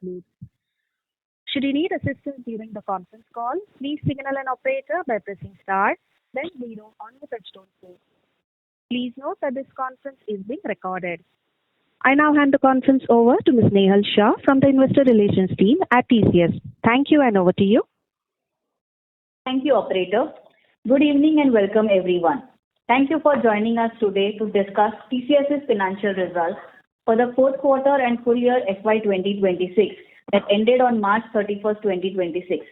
concludes. Should you need assistance during the conference call, please signal an operator by pressing star, then zero on the touchtone phone. Please note that this conference is being recorded. I now hand the conference over to Ms. Nehal Shah from the Investor Relations team at TCS. Thank you, and over to you. Thank you, operator. Good evening and welcome everyone. Thank you for joining us today to discuss TCS's financial results for the fourth quarter and full year FY 2026 that ended on March 31st, 2026.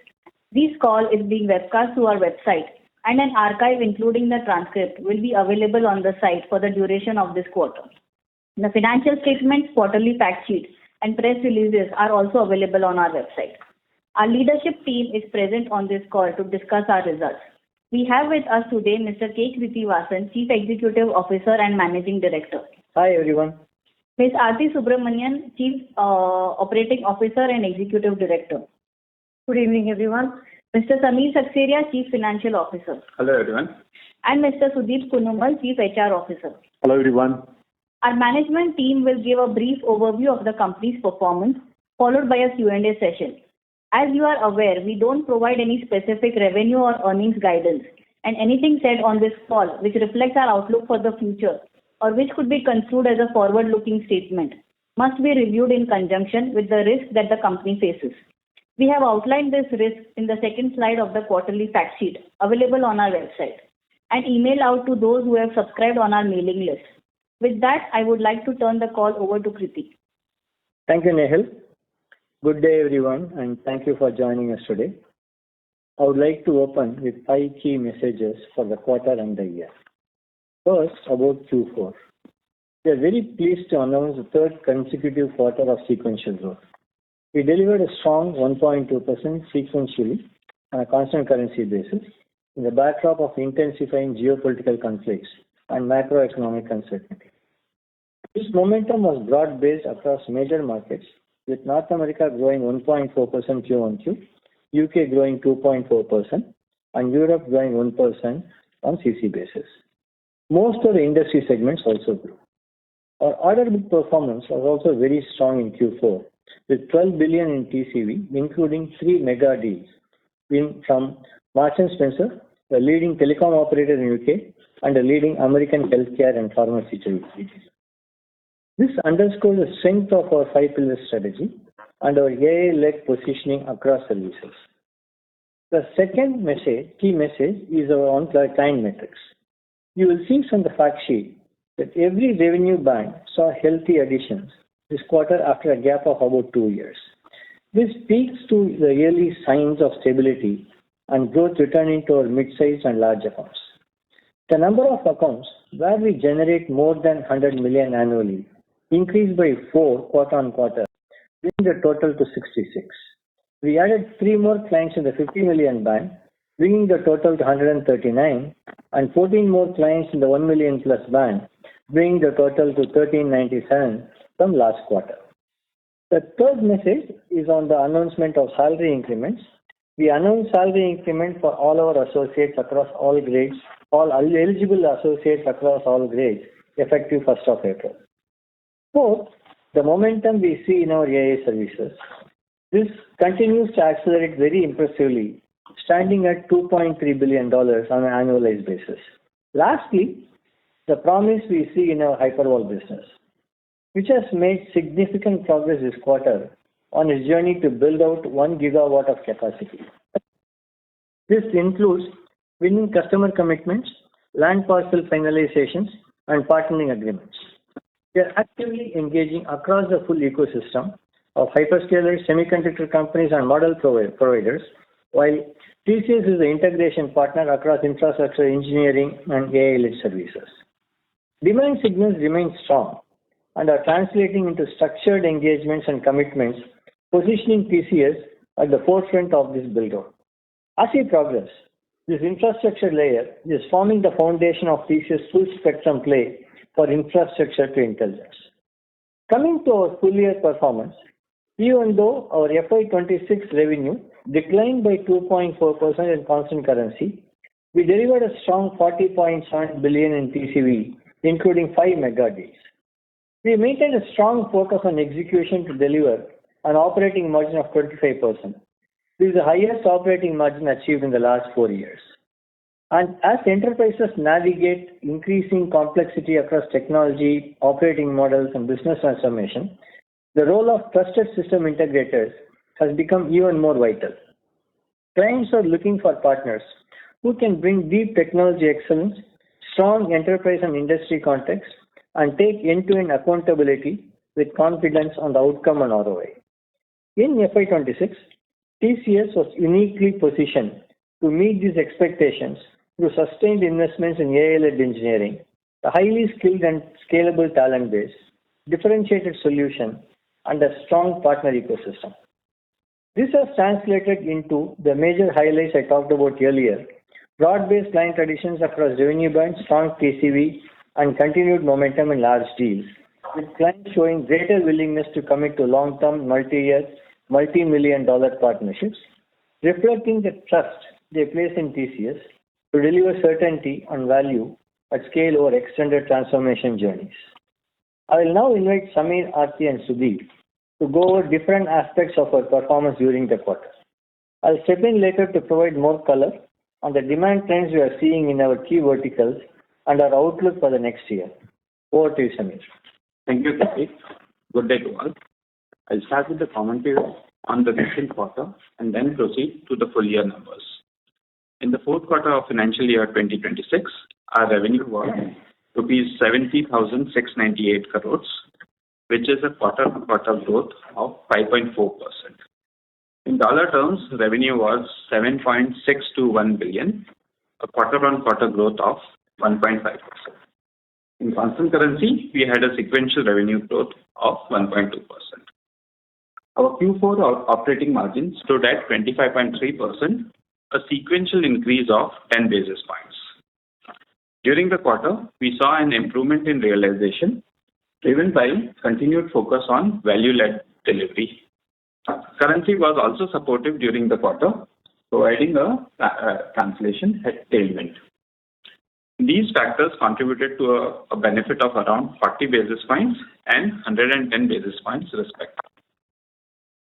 This call is being webcast through our website, and an archive including the transcript will be available on the site for the duration of this quarter. The financial statements, quarterly fact sheets, and press releases are also available on our website. Our leadership team is present on this call to discuss our results. We have with us today Mr. K. Krithivasan, Chief Executive Officer and Managing Director. Hi everyone. Ms. Aarti Subramanian, Chief Operating Officer and Executive Director. Good evening everyone. Mr. Samir Sakseria, Chief Financial Officer. Hello everyone. And Mr. Sudeep Kunumal, Chief HR Officer. Hello everyone. Our management team will give a brief overview of the company's performance, followed by a Q&A session. As you are aware, we don't provide any specific revenue or earnings guidance, and anything said on this call which reflects our outlook for the future or which could be construed as a forward-looking statement must be reviewed in conjunction with the risk that the company faces. We have outlined this risk in the second slide of the quarterly fact sheet available on our website and email out to those who have subscribed on our mailing list. With that, I would like to turn the call over to Krithi. Thank you, Nehal. Good day, everyone, and thank you for joining us today. I would like to open with 5 key messages for the quarter and the year. First, about Q4. We are very pleased to announce the third consecutive quarter of sequential growth. We delivered a strong 1.2% sequentially on a constant currency basis in the backdrop of intensifying geopolitical conflicts and macroeconomic uncertainty. This momentum was broad-based across major markets, with North America growing 1.4% Q-on-Q, UK growing 2.4%, and Europe growing 1% on CC basis. Most of the industry segments also grew. Our order book performance was also very strong in Q4, with 12 billion in TCV, including 3 mega deals from Marks & Spencer, the leading telecom operator in UK, and a leading American healthcare and pharmaceutical. This underscores the strength of our 5-pillar strategy and our AI-led positioning across services. The second key message is our on-client metrics. You will see from the fact sheet that every revenue band saw healthy additions this quarter after a gap of about 2 years. This speaks to the early signs of stability and growth returning to our mid-sized and large accounts. The number of accounts where we generate more than 100 million annually increased by 4 quarter-on-quarter, bringing the total to 66. We added 3 more clients in the 50 million band, bringing the total to 139, and 14 more clients in the 1 million plus band, bringing the total to 1397 from last quarter. The third message is on the announcement of salary increments. We announced salary increment for all our associates across all grades, all eligible associates across all grades, effective 1st of April. Fourth, the momentum we see in our AI services. This continues to accelerate very impressively, standing at $2.3 billion on an annualized basis. Lastly, the promise we see in our Hyperwall business, which has made significant progress this quarter on its journey to build out 1 gigawatt of capacity. This includes winning customer commitments, land parcel finalizations, and partnering agreements. We are actively engaging across the full ecosystem of hyperscalers, semiconductor companies, and model providers, while TCS is the integration partner across infrastructure, engineering, and AI-led services. Demand signals remain strong and are translating into structured engagements and commitments, positioning TCS at the forefront of this build-out. As we progress, this infrastructure layer is forming the foundation of TCS full spectrum play for infrastructure to intelligence. Coming to our full year performance, even though our FY26 revenue declined by 2.4% in constant currency, we delivered a strong 40.7 billion in TCV, including 5 mega deals. We maintained a strong focus on execution to deliver an operating margin of 25%. This is the highest operating margin achieved in the last 4 years. And as enterprises navigate increasing complexity across technology, operating models, and business transformation, the role of trusted system integrators has become even more vital. Clients are looking for partners who can bring deep technology excellence, strong enterprise and industry context, and take end-to-end accountability with confidence on the outcome and ROI. In FY26, TCS was uniquely positioned to meet these expectations through sustained investments in AI-led engineering, a highly skilled and scalable talent base, differentiated solution, and a strong partner ecosystem. This has translated into the major highlights I talked about earlier: broad-based client additions across revenue bands, strong TCV, and continued momentum in large deals, with clients showing greater willingness to commit to long-term, multi-year, multi-million-dollar partnerships, reflecting the trust they place in TCS to deliver certainty and value at scale over extended transformation journeys. I will now invite Samir, Aarti, and Sudeep to go over different aspects of our performance during the quarter. I'll step in later to provide more color on the demand trends we are seeing in our key verticals and our outlook for the next year. Over to you, Samir. Thank you, Karthik. Good day to all. I'll start with the commentary on the recent quarter and then proceed to the full year numbers. In the fourth quarter of financial year 2026, our revenue was rupees 70,698 crores, which is a quarter-on-quarter growth of 5.4%. In dollar terms, revenue was $7.621 billion, a quarter-on-quarter growth of 1.5%. In constant currency, we had a sequential revenue growth of 1.2%. Our Q4 operating margin stood at 25.3%, a sequential increase of 10 basis points. During the quarter, we saw an improvement in realization, driven by continued focus on value-led delivery. Currency was also supportive during the quarter, providing a translation tailwind. These factors contributed to a benefit of around 40 basis points and 110 basis points respectively.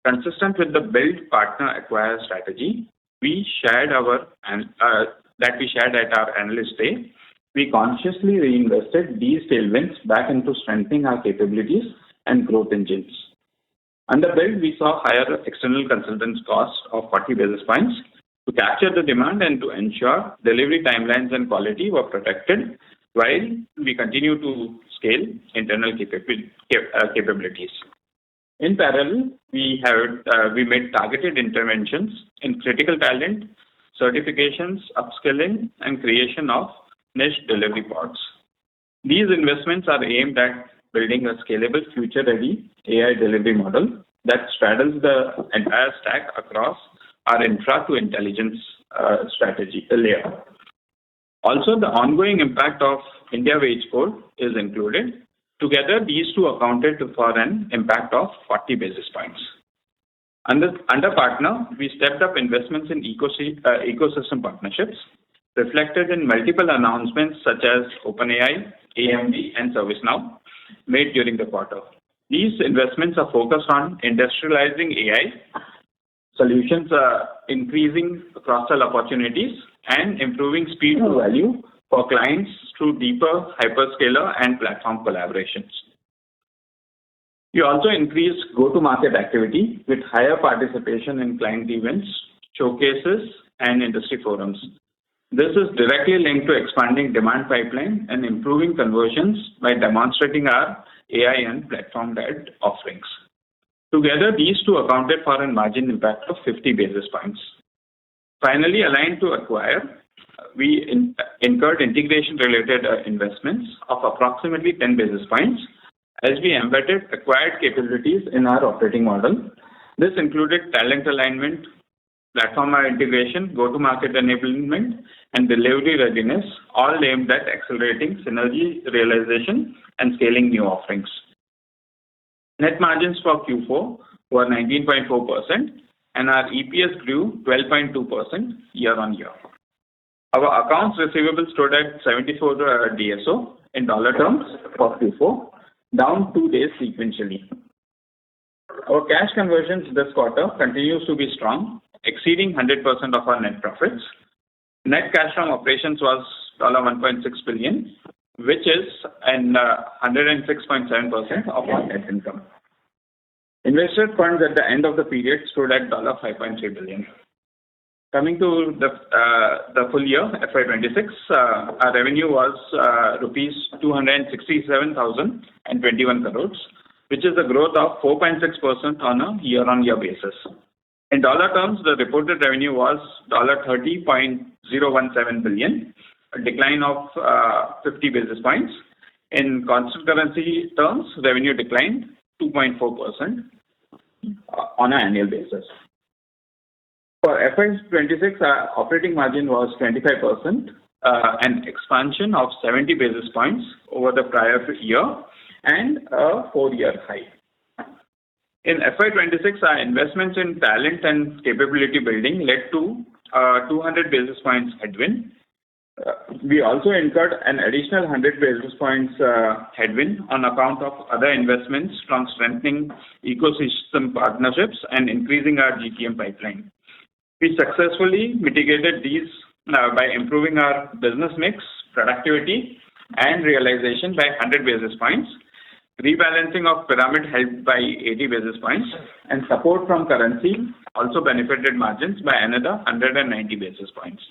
Consistent with the build, partner, acquire strategy we shared at our Analyst Day, we consciously reinvested these tailwinds back into strengthening our capabilities and growth engines. Under build, we saw higher external consultants cost of 40 basis points to capture the demand and to ensure delivery timelines and quality were protected while we continue to scale internal capabilities. In parallel, we made targeted interventions in critical talent, certifications, upskilling, and creation of niche delivery pods. These investments are aimed at building a scalable, future-ready AI delivery model that straddles the entire stack across our infra to intelligence strategy layer. Also, the ongoing impact of India wage code is included. Together, these two accounted for an impact of 40 basis points. Under partner, we stepped up investments in ecosystem partnerships, reflected in multiple announcements such as OpenAI, AMD, and ServiceNow made during the quarter. These investments are focused on industrializing AI solutions, increasing cross-sell opportunities, and improving speed to value for clients through deeper hyperscaler and platform collaborations. We also increased go-to-market activity with higher participation in client events, showcases, and industry forums. This is directly linked to expanding demand pipeline and improving conversions by demonstrating our AI and platform-led offerings. Together, these two accounted for a margin impact of 50 basis points. Finally, aligned to acquire, we incurred integration-related investments of approximately 10 basis points as we embedded acquired capabilities in our operating model. This included talent alignment, platform integration, go-to-market enablement, and delivery readiness, all aimed at accelerating synergy realization and scaling new offerings. Net margins for Q4 were 19.4%, and our EPS grew 12.2% year-on-year. Our accounts receivable stood at 74 DSO in dollar terms for Q4, down 2 days sequentially. Our cash conversions this quarter continues to be strong, exceeding 100% of our net profits. Net cash from operations was $1.6 billion, which is 106.7% of our net income. Invested funds at the end of the period stood at $5.3 billion. Coming to the full year FY26, our revenue was rupees 267,021 crores, which is a growth of 4.6% on a year-on-year basis. In dollar terms, the reported revenue was $30.017 billion, a decline of 50 basis points. In constant currency terms, revenue declined 2.4% on an annual basis. For FY26, our operating margin was 25%, an expansion of 70 basis points over the prior year and a 4-year high. In FY26, our investments in talent and capability building led to 200 basis points headwind. We also incurred an additional 100 basis points headwind on account of other investments from strengthening ecosystem partnerships and increasing our GTM pipeline. We successfully mitigated these by improving our business mix, productivity, and realization by 100 basis points. Rebalancing of pyramid helped by 80 basis points, and support from currency also benefited margins by another 190 basis points.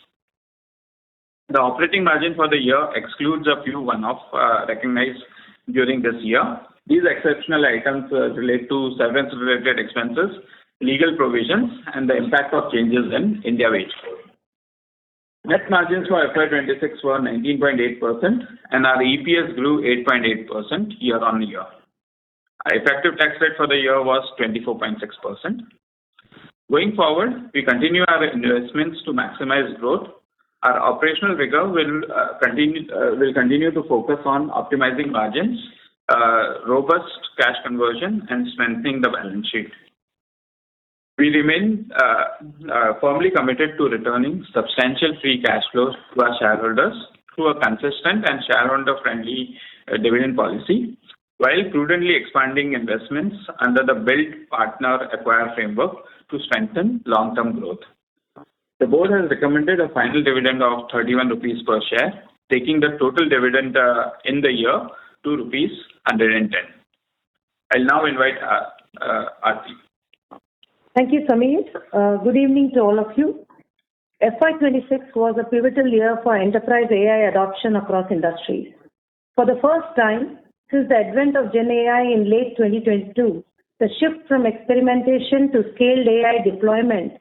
The operating margin for the year excludes a few one-off recognized during this year. These exceptional items relate to severance-related expenses, legal provisions, and the impact of changes in India wage code. Net margins for FY26 were 19.8%, and our EPS grew 8.8% year-on-year. Our effective tax rate for the year was 24.6%. Going forward, we continue our investments to maximize growth. Our operational rigor will continue to focus on optimizing margins, robust cash conversion, and strengthening the balance sheet. We remain firmly committed to returning substantial free cash flows to our shareholders through a consistent and shareholder-friendly dividend policy, while prudently expanding investments under the Build, Partner, Acquire framework to strengthen long-term growth. The board has recommended a final dividend of 31 rupees per share, taking the total dividend in the year to rupees 110. I'll now invite Aarti. Thank you, Samir. Good evening to all of you. FY26 was a pivotal year for enterprise AI adoption across industries. For the first time since the advent of Gen AI in late 2022, the shift from experimentation to scaled AI deployment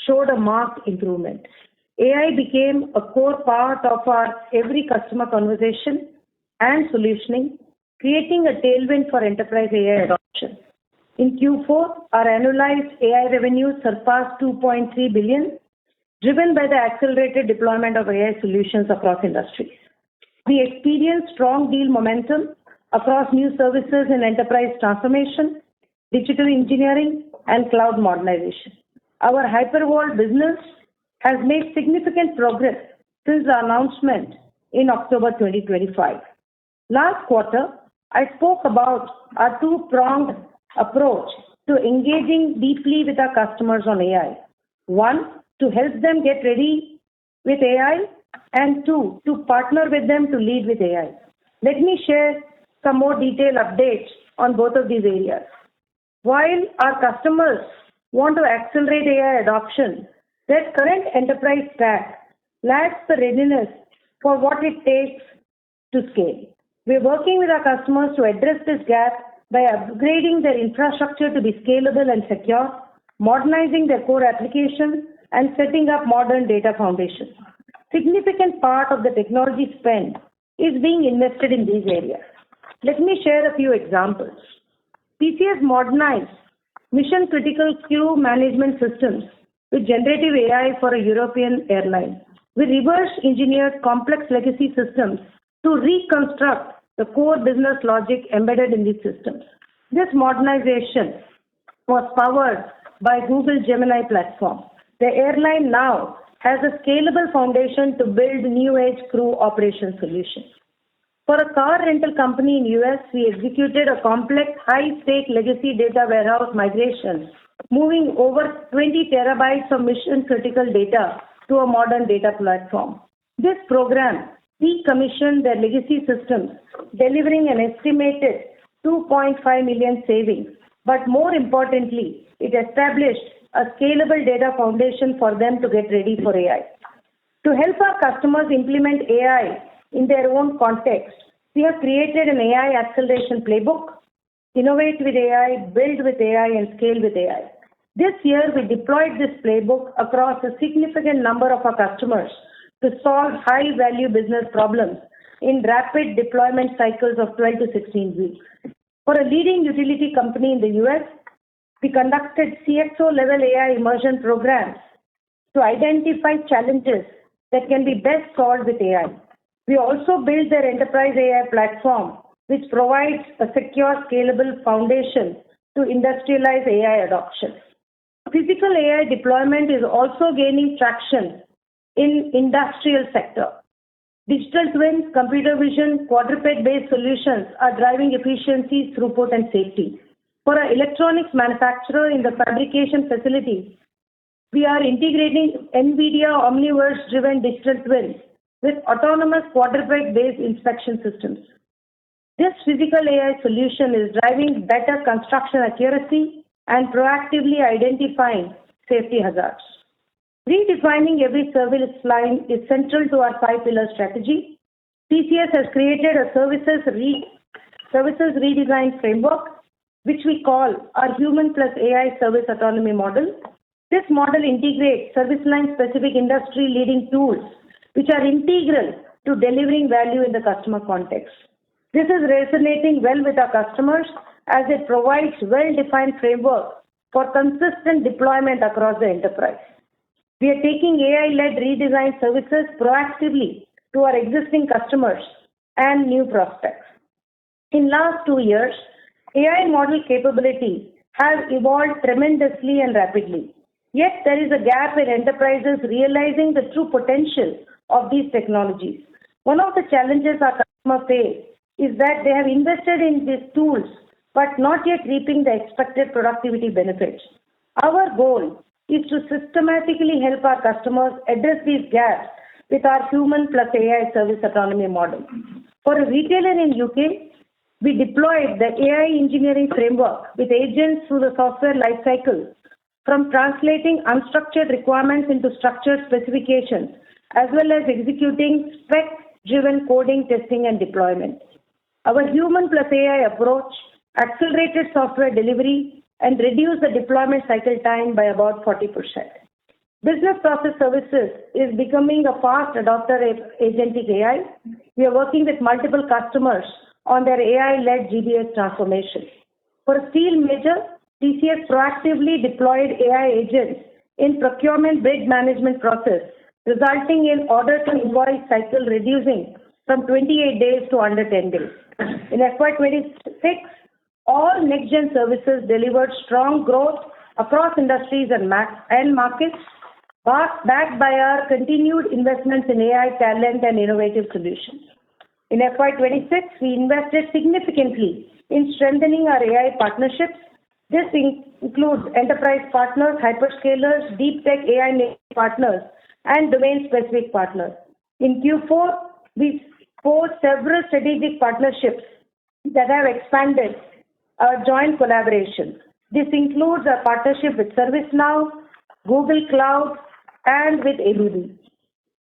showed a marked improvement. AI became a core part of our every customer conversation and solutioning, creating a tailwind for enterprise AI adoption. In Q4, our annualized AI revenue surpassed $2.3 billion, driven by the accelerated deployment of AI solutions across industries. We experienced strong deal momentum across new services in enterprise transformation, digital engineering, and cloud modernization. Our HyperVault business has made significant progress since the announcement in October 2025. Last quarter, I spoke about our two-pronged approach to engaging deeply with our customers on AI. One, to help them get ready with AI, and two, to partner with them to lead with AI. Let me share some more detailed updates on both of these areas. While our customers want to accelerate AI adoption, their current enterprise stack lacks the readiness for what it takes to scale. We're working with our customers to address this gap by upgrading their infrastructure to be scalable and secure, modernizing their core applications, and setting up modern data foundations. Significant part of the technology spend is being invested in these areas. Let me share a few examples. TCS modernized mission-critical queue management systems with generative AI for a European airline. We reverse-engineered complex legacy systems to reconstruct the core business logic embedded in these systems. This modernization was powered by Google Gemini platform. The airline now has a scalable foundation to build new-age crew operation solutions. For a car rental company in US, we executed a complex high-stake legacy data warehouse migration, moving over 20 terabytes of mission-critical data to a modern data platform. This program decommissioned their legacy systems, delivering an estimated 2.5 million savings. But more importantly, it established a scalable data foundation for them to get ready for AI. To help our customers implement AI in their own context, we have created an AI acceleration playbook, innovate with AI, build with AI, and scale with AI. This year, we deployed this playbook across a significant number of our customers to solve high-value business problems in rapid deployment cycles of 12 to 16 weeks. For a leading utility company in the US, we conducted CXO-level AI immersion programs to identify challenges that can be best solved with AI. We also built their enterprise AI platform, which provides a secure, scalable foundation to industrialize AI adoption. Physical AI deployment is also gaining traction in industrial sector. Digital twins, computer vision, quadruped-based solutions are driving efficiency, throughput, and safety. For an electronics manufacturer in the fabrication facility, we are integrating NVIDIA Omniverse-driven digital twins with autonomous quadruped-based inspection systems. This physical AI solution is driving better construction accuracy and proactively identifying safety hazards. Redefining every service line is central to our 5-pillar strategy. TCS has created a services redesign framework, which we call our Human plus AI Service Autonomy model. This model integrates service line-specific industry-leading tools, which are integral to delivering value in the customer context. This is resonating well with our customers as it provides well-defined framework for consistent deployment across the enterprise. We are taking AI-led redesign services proactively to our existing customers and new prospects. In last 2 years, AI model capabilities have evolved tremendously and rapidly. Yet there is a gap in enterprises realizing the true potential of these technologies. One of the challenges our customers face is that they have invested in these tools but not yet reaping the expected productivity benefits. Our goal is to systematically help our customers address these gaps with our Human plus AI Service Autonomy model. For a retailer in UK, we deployed the AI engineering framework with agents through the software lifecycle, from translating unstructured requirements into structured specifications, as well as executing spec-driven coding, testing, and deployment. Our Human plus AI approach accelerated software delivery and reduced the deployment cycle time by about 40%. Business process services is becoming a fast adopter of agentic AI. We are working with multiple customers on their AI-led GBS transformation. For a steel major, TCS proactively deployed AI agents in procurement bid management process, resulting in order-to-invoice cycle reducing from 28 days to under 10 days. In FY26, all next-gen services delivered strong growth across industries and markets, backed by our continued investments in AI talent and innovative solutions. In FY26, we invested significantly in strengthening our AI partnerships. This includes enterprise partners, hyperscalers, deep tech AI native partners, and domain-specific partners. In Q4, we forged several strategic partnerships that have expanded our joint collaboration. This includes a partnership with ServiceNow, Google Cloud, and with ABB.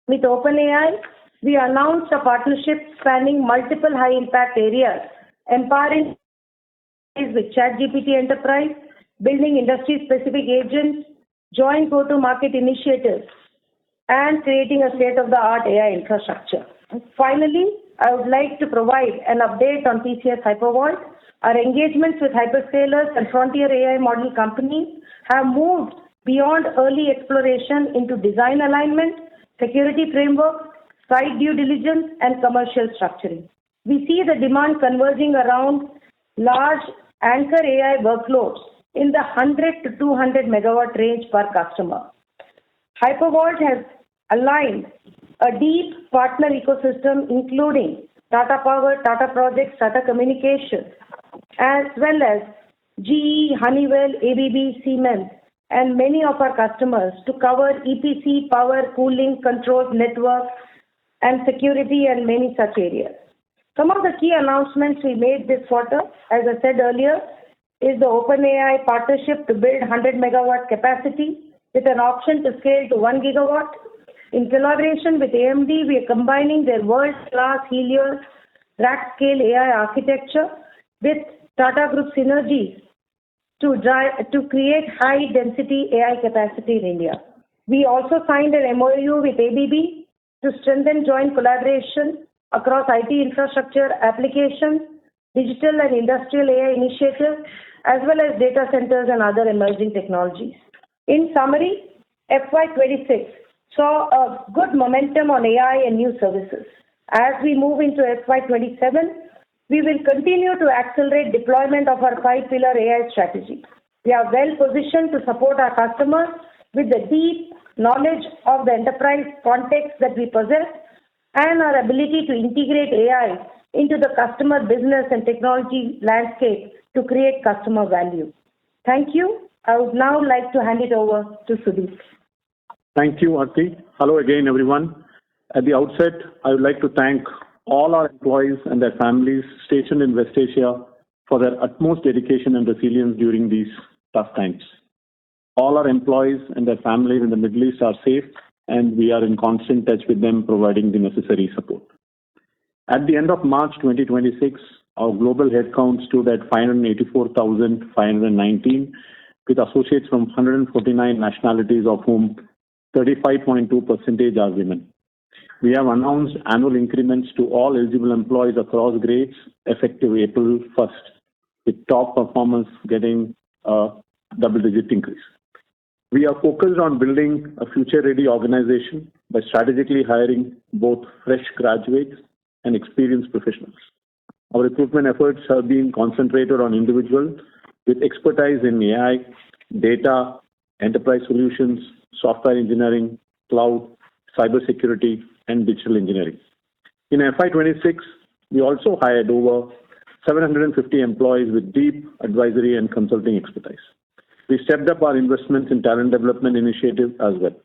With OpenAI, we announced a partnership spanning multiple high-impact areas, empowering with ChatGPT Enterprise, building industry-specific agents, joint go-to-market initiatives, and creating a state-of-the-art AI infrastructure. And finally, I would like to provide an update on TCS HyperVault. Our engagements with hyperscalers and frontier AI model companies have moved beyond early exploration into design alignment, security framework, site due diligence, and commercial structuring. We see the demand converging around large anchor AI workloads in the 100 to 200 megawatt range per customer. HyperVault has aligned a deep partner ecosystem, including Tata Power, Tata Projects, Tata Communications, as well as GE, Honeywell, ABB, Siemens, and many of our customers to cover EPC, power, cooling, controls, network, and security, and many such areas. Some of the key announcements we made this quarter, as I said earlier, is the OpenAI partnership to build 100 megawatt capacity with an option to scale to 1 gigawatt. In collaboration with AMD, we are combining their world-class Helios rack-scale AI architecture with Tata Group synergies to create high-density AI capacity in India. We also signed an MOU with ABB to strengthen joint collaboration across IT infrastructure applications, digital and industrial AI initiatives, as well as data centers and other emerging technologies. In summary, FY26 saw a good momentum on AI and new services. As we move into FY27, we will continue to accelerate deployment of our five-pillar AI strategy. We are well positioned to support our customers with the deep knowledge of the enterprise context that we possess and our ability to integrate AI into the customer business and technology landscape to create customer value. Thank you. I would now like to hand it over to Sudeep. Thank you, Aarti. Hello again, everyone. At the outset, I would like to thank all our employees and their families stationed in West Asia for their utmost dedication and resilience during these tough times. All our employees and their families in the Middle East are safe, and we are in constant touch with them, providing the necessary support. At the end of March 2026, our global headcount stood at 584,519, with associates from 149 nationalities, of whom 35.2% are women. We have announced annual increments to all eligible employees across grades effective April 1st, with top performers getting a double-digit increase. We are focused on building a future-ready organization by strategically hiring both fresh graduates and experienced professionals. Our recruitment efforts have been concentrated on individuals with expertise in AI, data, enterprise solutions, software engineering, cloud, cybersecurity, and digital engineering. In FY26, we also hired over 750 employees with deep advisory and consulting expertise. We stepped up our investments in talent development initiatives as well.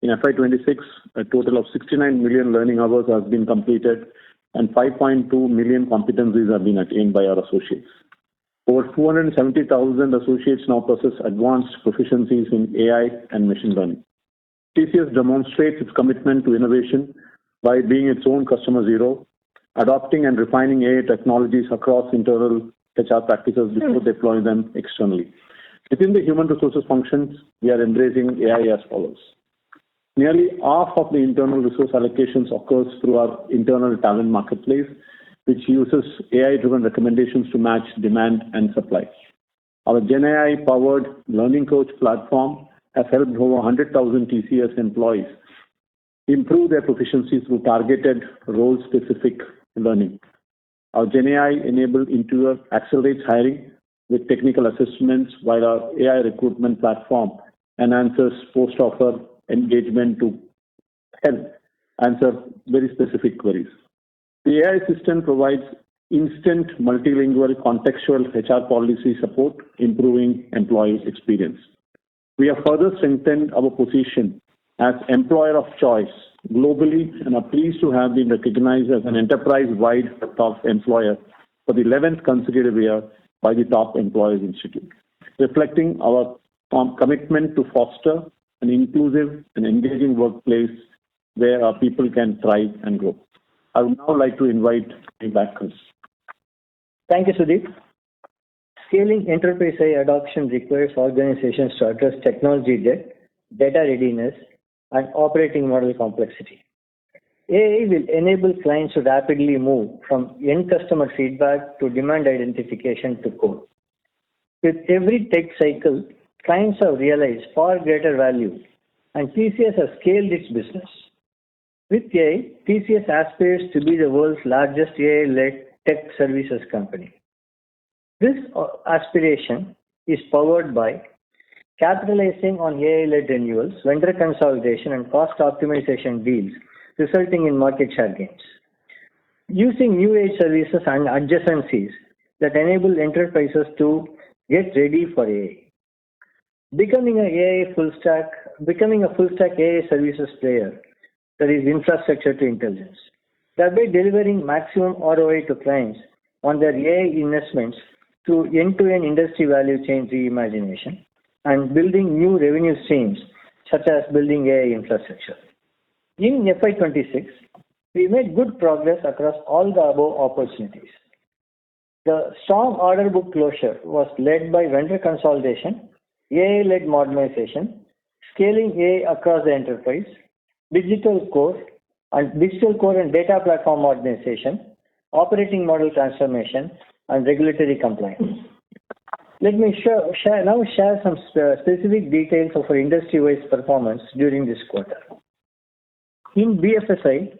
In FY26, a total of 69 million learning hours has been completed and 5.2 million competencies have been attained by our associates. Over 270,000 associates now possess advanced proficiencies in AI and machine learning. TCS demonstrates its commitment to innovation by being its own customer zero, adopting and refining AI technologies across internal HR practices before deploying them externally. Within the human resources functions, we are embracing AI as follows. Nearly half of the internal resource allocations occurs through our internal talent marketplace, which uses AI-driven recommendations to match demand and supply. Our GenAI-powered learning coach platform has helped over 100,000 TCS employees improve their proficiency through targeted role-specific learning. Our GenAI-enabled interviewer accelerates hiring with technical assessments, while our AI recruitment platform enhances post-offer engagement to help answer very specific queries. The AI assistant provides instant multilingual contextual HR policy support, improving employee experience. We have further strengthened our position as employer of choice globally and are pleased to have been recognized as an enterprise-wide top employer for the 11th consecutive year by the Top Employers Institute, reflecting our commitment to foster an inclusive and engaging workplace where our people can thrive and grow. I would now like to invite you back, Chris. Thank you, Sudeep. Scaling enterprise AI adoption requires organizations to address technology debt, data readiness, and operating model complexity. AI will enable clients to rapidly move from end customer feedback to demand identification to code. With every tech cycle, clients have realized far greater value, and TCS has scaled its business. With AI, TCS aspires to be the world's largest AI-led tech services company. This aspiration is powered by capitalizing on AI-led renewals, vendor consolidation, and cost optimization deals, resulting in market share gains. using new age services and adjacencies that enable enterprises to get ready for AI. Becoming a full stack AI services player, that is infrastructure to intelligence, thereby delivering maximum ROI to clients on their AI investments through end-to-end industry value chain reimagination and building new revenue streams such as building AI infrastructure. In FY26, we made good progress across all the above opportunities. The strong order book closure was led by vendor consolidation, AI-led modernization, scaling AI across the enterprise, digital core and data platform modernization, operating model transformation, and regulatory compliance. Let me share some specific details of our industry-wise performance during this quarter. In BFSI,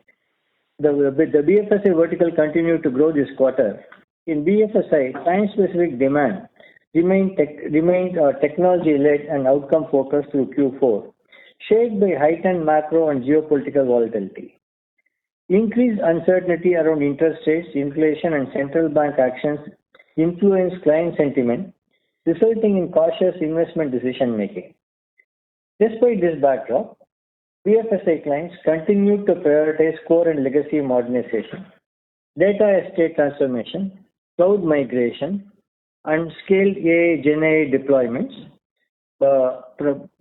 the BFSI vertical continued to grow this quarter. In BFSI, client-specific demand remained technology-led and outcome-focused through Q4, shaped by heightened macro and geopolitical volatility. Increased uncertainty around interest rates, inflation, and central bank actions influenced client sentiment, resulting in cautious investment decision-making. Despite this backdrop, BFSI clients continued to prioritize core and legacy modernization, data estate transformation, cloud migration, and scaled AI GenAI deployments,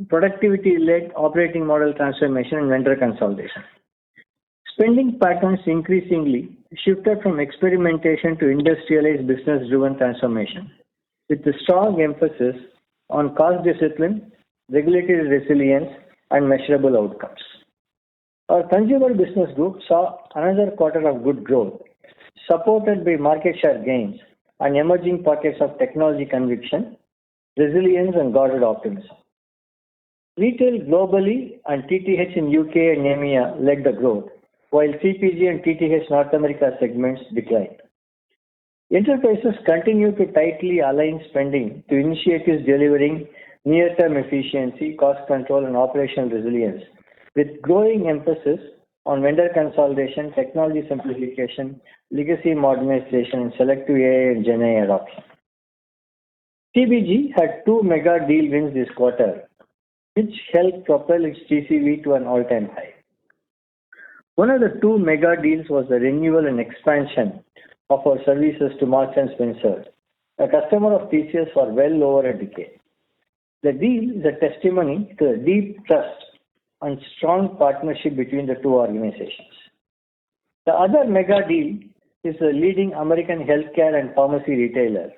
productivity-led operating model transformation, and vendor consolidation. Spending patterns increasingly shifted from experimentation to industrialized business-driven transformation, with a strong emphasis on cost discipline, regulatory resilience, and measurable outcomes. Our consumer business group saw another quarter of good growth, supported by market share gains and emerging pockets of technology conviction, resilience, and guarded optimism. Retail globally and TTH in UK and EMEA led the growth, while CPG and TTH North America segments declined. Enterprises continue to tightly align spending to initiatives delivering near-term efficiency, cost control, and operational resilience, with growing emphasis on vendor consolidation, technology simplification, legacy modernization, and selective AI and GenAI adoption. CPG had 2 mega deal wins this quarter, which helped propel its TCV to an all-time high. One of the 2 mega deals was the renewal and expansion of our services to Marks & Spencer, a customer of TCS for well over a decade. The deal is a testimony to the deep trust and strong partnership between the two organizations. The other mega deal is a leading American healthcare and pharmacy retailer,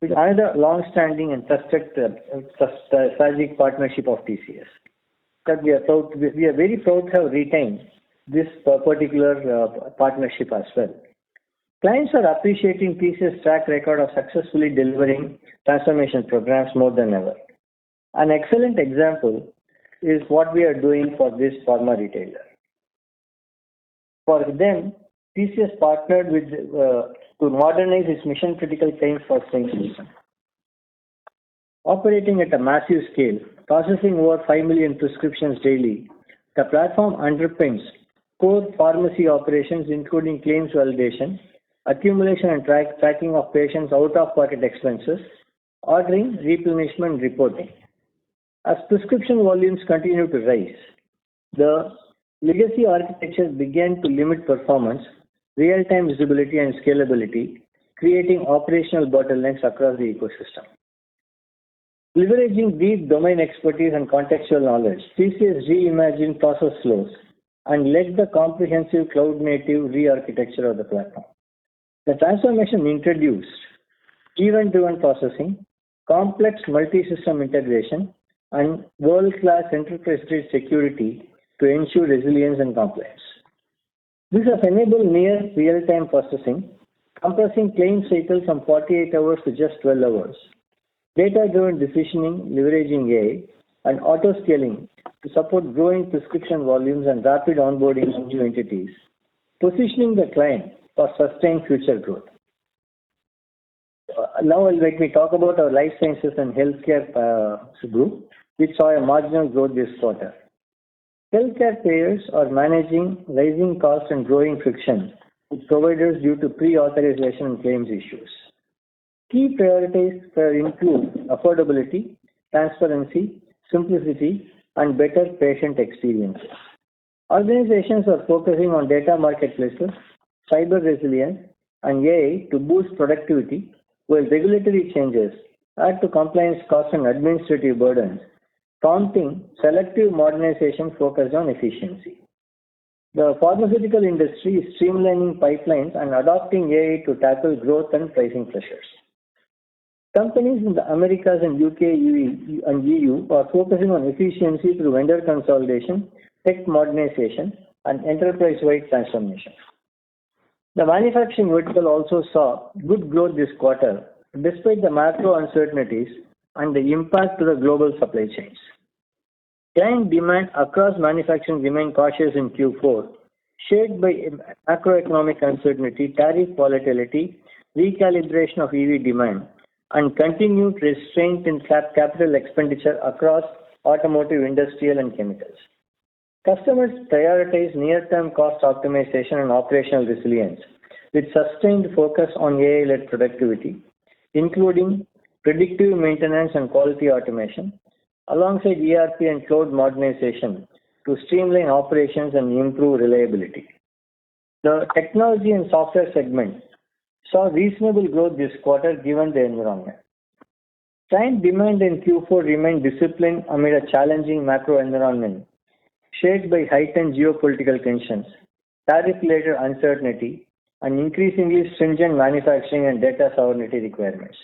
with another long-standing and trusted strategic partnership of TCS. That we are very proud to have retained this particular partnership as well. Clients are appreciating TCS' track record of successfully delivering transformation programs more than ever. An excellent example is what we are doing for this pharma retailer. For them, TCS partnered with to modernize its mission-critical claims processing system. Operating at a massive scale, processing over 5 million prescriptions daily, the platform underpins core pharmacy operations including claims validation, accumulation and tracking of patients' out-of-pocket expenses, ordering, replenishment, reporting. As prescription volumes continue to rise, the legacy architecture began to limit performance, real-time visibility, and scalability, creating operational bottlenecks across the ecosystem. Leveraging deep domain expertise and contextual knowledge, TCS reimagined process flows and led the comprehensive cloud-native re-architecture of the platform. The transformation introduced event-driven processing, complex multi-system integration, and world-class enterprise-grade security to ensure resilience and compliance. This has enabled near real-time processing, compressing claim cycles from 48 hours to just 12 hours, data-driven decisioning leveraging AI, and auto-scaling to support growing prescription volumes and rapid onboarding of new entities, positioning the client for sustained future growth. Now let me talk about our life sciences and healthcare group, which saw a marginal growth this quarter. Healthcare payers are managing rising costs and growing friction with providers due to pre-authorization and claims issues. Key priorities include affordability, transparency, simplicity, and better patient experiences. Organizations are focusing on data marketplaces, cyber resilience, and AI to boost productivity, while regulatory changes add to compliance costs and administrative burdens, prompting selective modernization focused on efficiency. The pharmaceutical industry is streamlining pipelines and adopting AI to tackle growth and pricing pressures. Companies in the Americas and UK and EU are focusing on efficiency through vendor consolidation, tech modernization, and enterprise-wide transformation. The manufacturing vertical also saw good growth this quarter, despite the macro uncertainties and the impact to the global supply chains. Client demand across manufacturing remained cautious in Q4, shaped by macroeconomic uncertainty, tariff volatility, recalibration of EV demand, and continued restraint in capital expenditure across automotive, industrial, and chemicals. Customers prioritize near-term cost optimization and operational resilience, with sustained focus on AI-led productivity, including predictive maintenance and quality automation, alongside ERP and cloud modernization to streamline operations and improve reliability. The technology and software segment saw reasonable growth this quarter given the environment. Client demand in Q4 remained disciplined amid a challenging macro environment, shaped by heightened geopolitical tensions, tariff-related uncertainty, and increasingly stringent manufacturing and data sovereignty requirements.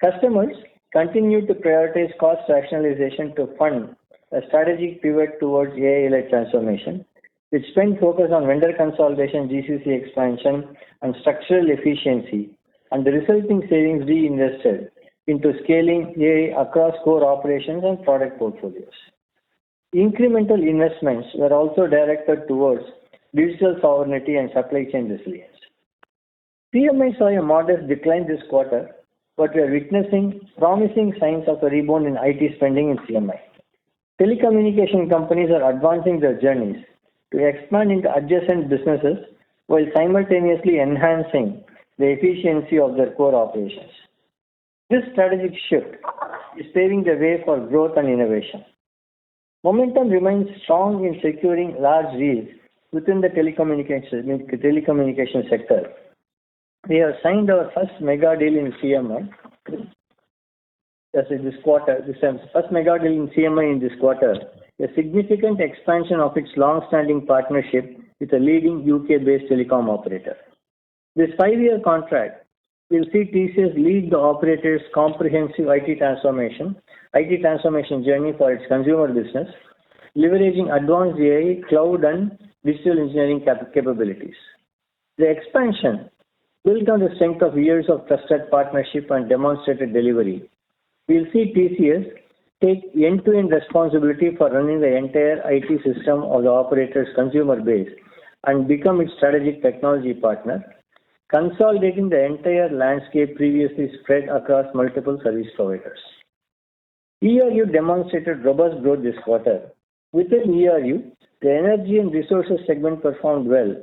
Customers continue to prioritize cost rationalization to fund a strategic pivot towards AI-led transformation, with spend focus on vendor consolidation, GCC expansion, and structural efficiency, and the resulting savings reinvested into scaling AI across core operations and product portfolios. Incremental investments were also directed towards digital sovereignty and supply chain resilience. PMI saw a modest decline this quarter, but we are witnessing promising signs of a rebound in IT spending in CMI. Telecommunication companies are advancing their journeys to expand into adjacent businesses while simultaneously enhancing the efficiency of their core operations. This strategic shift is paving the way for growth and innovation. Momentum remains strong in securing large deals within the telecommunication sector. We have signed our first mega deal in CMI. This first mega deal in CMI in this quarter, a significant expansion of its long-standing partnership with a leading UK-based telecom operator. This 5-year contract will see TCS lead the operator's comprehensive IT transformation journey for its consumer business, leveraging advanced AI, cloud, and digital engineering capabilities. The expansion, built on the strength of years of trusted partnership and demonstrated delivery, will see TCS take end-to-end responsibility for running the entire IT system of the operator's consumer base and become its strategic technology partner, consolidating the entire landscape previously spread across multiple service providers. ERU demonstrated robust growth this quarter. Within ERU, the energy and resources segment performed well,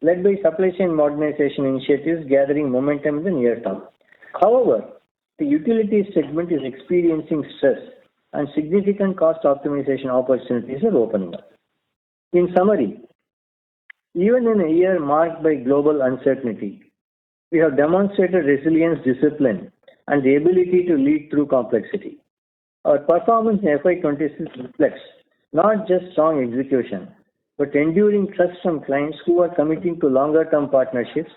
led by supply chain modernization initiatives gathering momentum in the near term. However, the utilities segment is experiencing stress and significant cost optimization opportunities are opening up. In summary, even in a year marked by global uncertainty, we have demonstrated resilience, discipline, and the ability to lead through complexity. Our performance in FY26 reflects not just strong execution, but enduring trust from clients who are committing to longer-term partnerships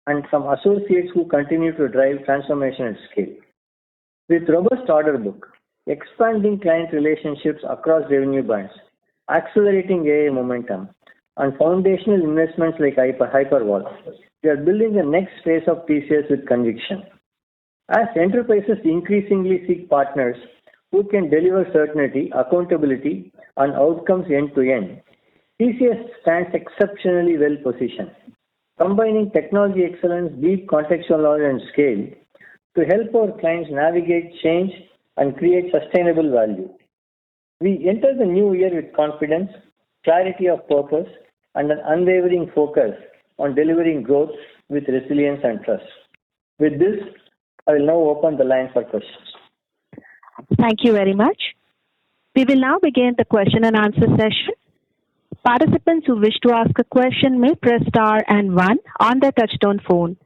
and from associates who continue to drive transformation at scale. With robust order book, expanding client relationships across revenue bands, accelerating AI momentum, and foundational investments like Hyperwall, we are building the next phase of TCS with conviction. As enterprises increasingly seek partners who can deliver certainty, accountability, and outcomes end-to-end, TCS stands exceptionally well positioned, combining technology excellence, deep contextual knowledge, and scale to help our clients navigate change and create sustainable value. We enter the new year with confidence, clarity of purpose, and an unwavering focus on delivering growth with resilience and trust. With this, I will now open the line for questions. Thank you very much. We will now begin the question and answer session. Participants who wish to ask a question may press star and 1 on their touchtone phone.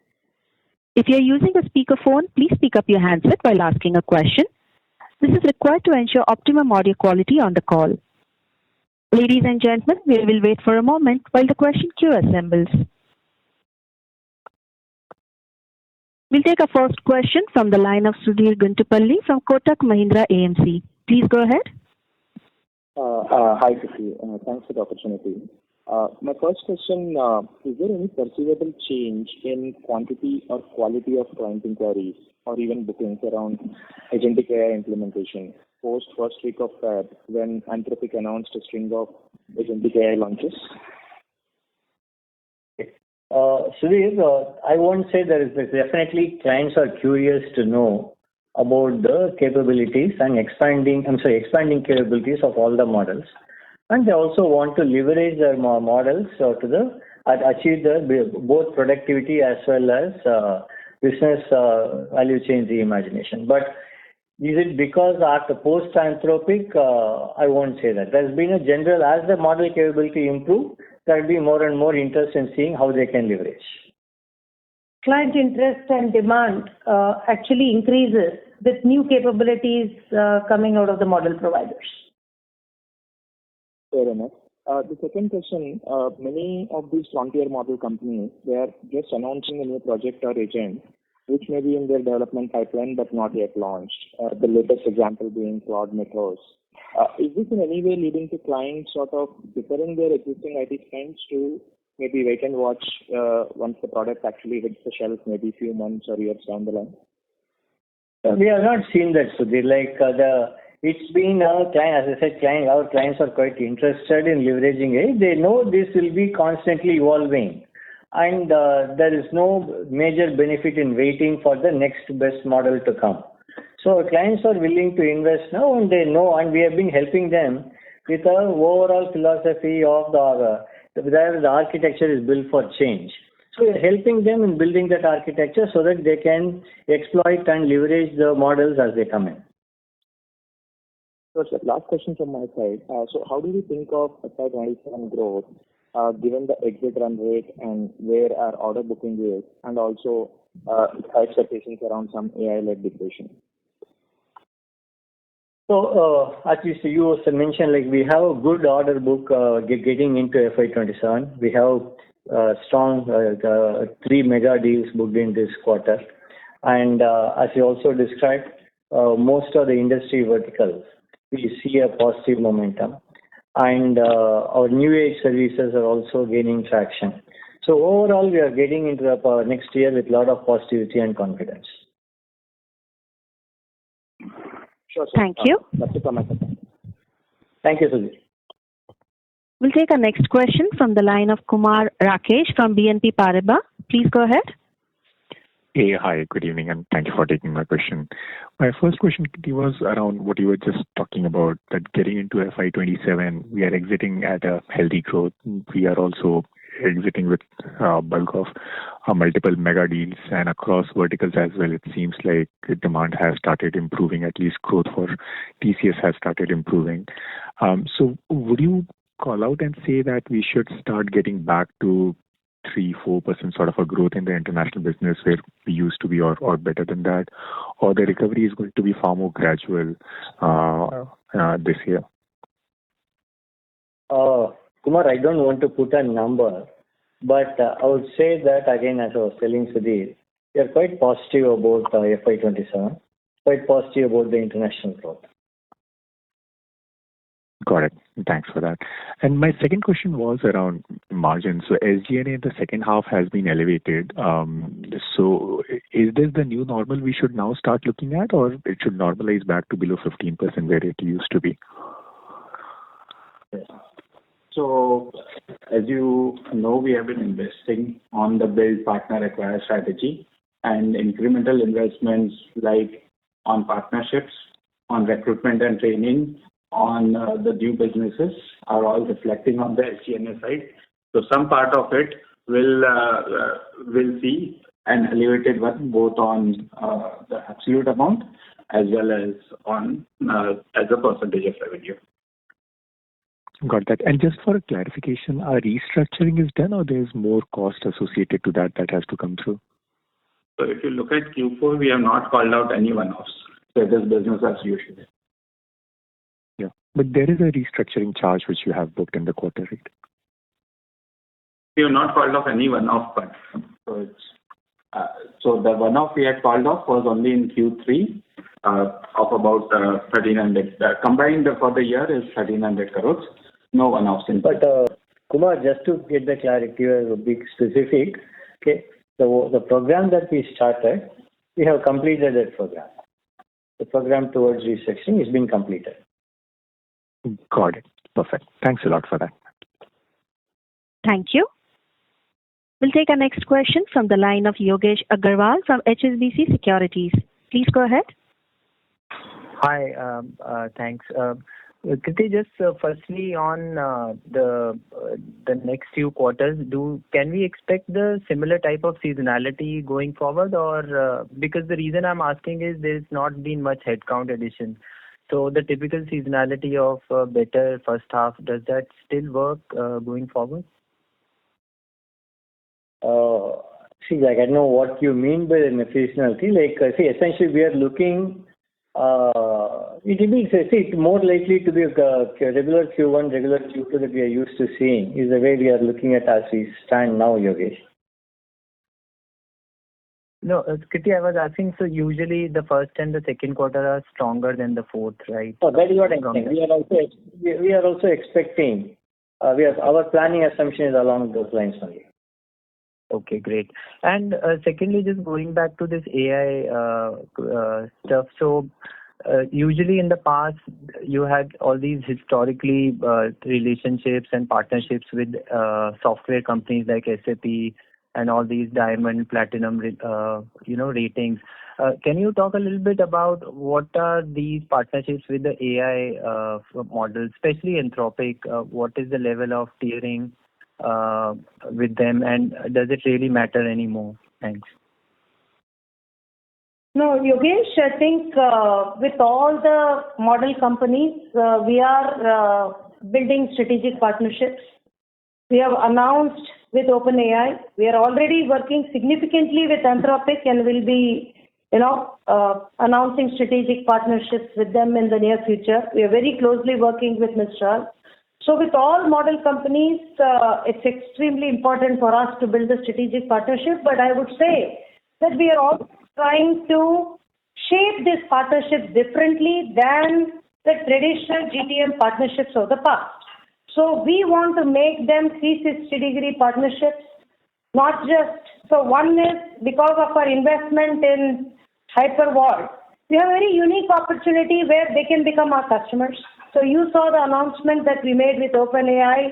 If you are using a speakerphone, please pick up your handset while asking a question. This is required to ensure optimum audio quality on the call. Ladies and gentlemen, we will wait for a moment while the question queue assembles. We'll take our first question from the line of Sudhir Guntupalli from Kotak Mahindra AMC. Please go ahead. Hi, Kiki. Thanks for the opportunity. My first question, is there any perceivable change in quantity or quality of client inquiries or even bookings around agentic AI implementation post first week of Feb when Anthropic announced a string of agentic AI launches? Sudhir, I won't say there is definitely clients are curious to know about the capabilities and expanding capabilities of all the models. And they also want to leverage their models to achieve both productivity as well as business value chain reimagination. But is it because after post Anthropic? I won't say that. There's been a general, as the model capability improve, there will be more and more interest in seeing how they can leverage. Client interest and demand actually increases with new capabilities coming out of the model providers. Fair enough. The second question, many of these frontier model companies, they are just announcing a new project or agent, which may be in their development pipeline but not yet launched. The latest example being Cloud Mythos. Is this in any way leading to clients sort of deferring their existing IT spends to maybe wait and watch once the product actually hits the shelf, maybe a few months or years down the line? We have not seen that, Sudhir. It's been our client, as I said, our clients are quite interested in leveraging it. They know this will be constantly evolving, and there is no major benefit in waiting for the next best model to come. So our clients are willing to invest now, and they know, and we have been helping them with our overall philosophy of the architecture is built for change. So we are helping them in building that architecture so that they can exploit and leverage the models as they come in. So, sir, last question from my side. So how do you think of FY27 growth given the exit run rate and where our order booking is, and also expectations around some AI-led deflation? So, as you also mentioned, we have a good order book getting into FY27. We have strong 3 mega deals booked in this quarter. And as you also described, most of the industry verticals, we see a positive momentum. And our new age services are also gaining traction. So overall, we are getting into the next year with a lot of positivity and confidence. Sure, sir. Thank you. That's it from my side. Thank you, Sudhir. We'll take our next question from the line of Kumar Rakesh from BNP Paribas. Please go ahead. Hey, hi, good evening, and thank you for taking my question. My first question was around what you were just talking about, that getting into FY27, we are exiting at a healthy growth. We are also exiting with bulk of multiple mega deals and across verticals as well. It seems like demand has started improving, at least growth for TCS has started improving. So would you call out and say that we should start getting back to 3-4% sort of a growth in the international business where we used to be, or better than that, or the recovery is going to be far more gradual this year? Kumar, I don't want to put a number, but I would say that, again, as I was telling Sudhir, we are quite positive about FY27, quite positive about the international growth. Got it. Thanks for that. And my second question was around margins. So SG&A in the second half has been elevated. So is this the new normal we should now start looking at, or it should normalize back to below 15% where it used to be? Yes. So as you know, we have been investing on the build, partner, acquire strategy, and incremental investments like on partnerships, on recruitment and training, on the new businesses are all reflecting on the SG&A side. So some part of it will see an elevated one both on the absolute amount as well as on as a percentage of revenue. Got that. And just for a clarification, our restructuring is done or there's more cost associated to that has to come through? So if you look at Q4, we have not called out any one-offs. So it is business as usual. Yeah. But there is a restructuring charge which you have booked in the quarter, right? We have not called off any one-off, but so the one-off we had called off was only in Q3 of about 1,300. Combined for the year is 1,300 crores. No one-offs in. But Kumar, just to get the clarity, a bit specific. Okay, the program that we started, we have completed that program. The program towards restructuring is being completed. Got it. Perfect. Thanks a lot for that. Thank you. We'll take our next question from the line of Yogesh Agarwal from HSBC Securities. Please go ahead. Hi, thanks. Kriti, just firstly on the next few quarters, can we expect the similar type of seasonality going forward, or because the reason I'm asking is there's not been much headcount addition. So the typical seasonality of better first half, does that still work going forward? I don't know what you mean by the seasonality. Essentially we are looking. It means more likely to be a regular Q1, regular Q2 that we are used to seeing is the way we are looking at as we stand now, Yogesh. No, Kriti, I was asking, so usually the first and the second quarter are stronger than the fourth, right? Oh, that is what I'm saying. We are also expecting, our planning assumption is along those lines only. Okay, great. And secondly, just going back to this AI stuff. So usually in the past, you had all these historically relationships and partnerships with software companies like SAP and all these diamond, platinum, ratings. Can you talk a little bit about what are these partnerships with the AI models, especially Anthropic? What is the level of tiering with them, and does it really matter anymore? Thanks. No, Yogesh, I think with all the model companies, we are building strategic partnerships. We have announced with OpenAI. We are already working significantly with Anthropic and will be, announcing strategic partnerships with them in the near future. We are very closely working with Mistral. So with all model companies, it's extremely important for us to build a strategic partnership. But I would say that we are also trying to shape these partnerships differently than the traditional GTM partnerships of the past. So we want to make them 360-degree partnerships, not just, so one is because of our investment in HyperVault, we have a very unique opportunity where they can become our customers. So you saw the announcement that we made with OpenAI,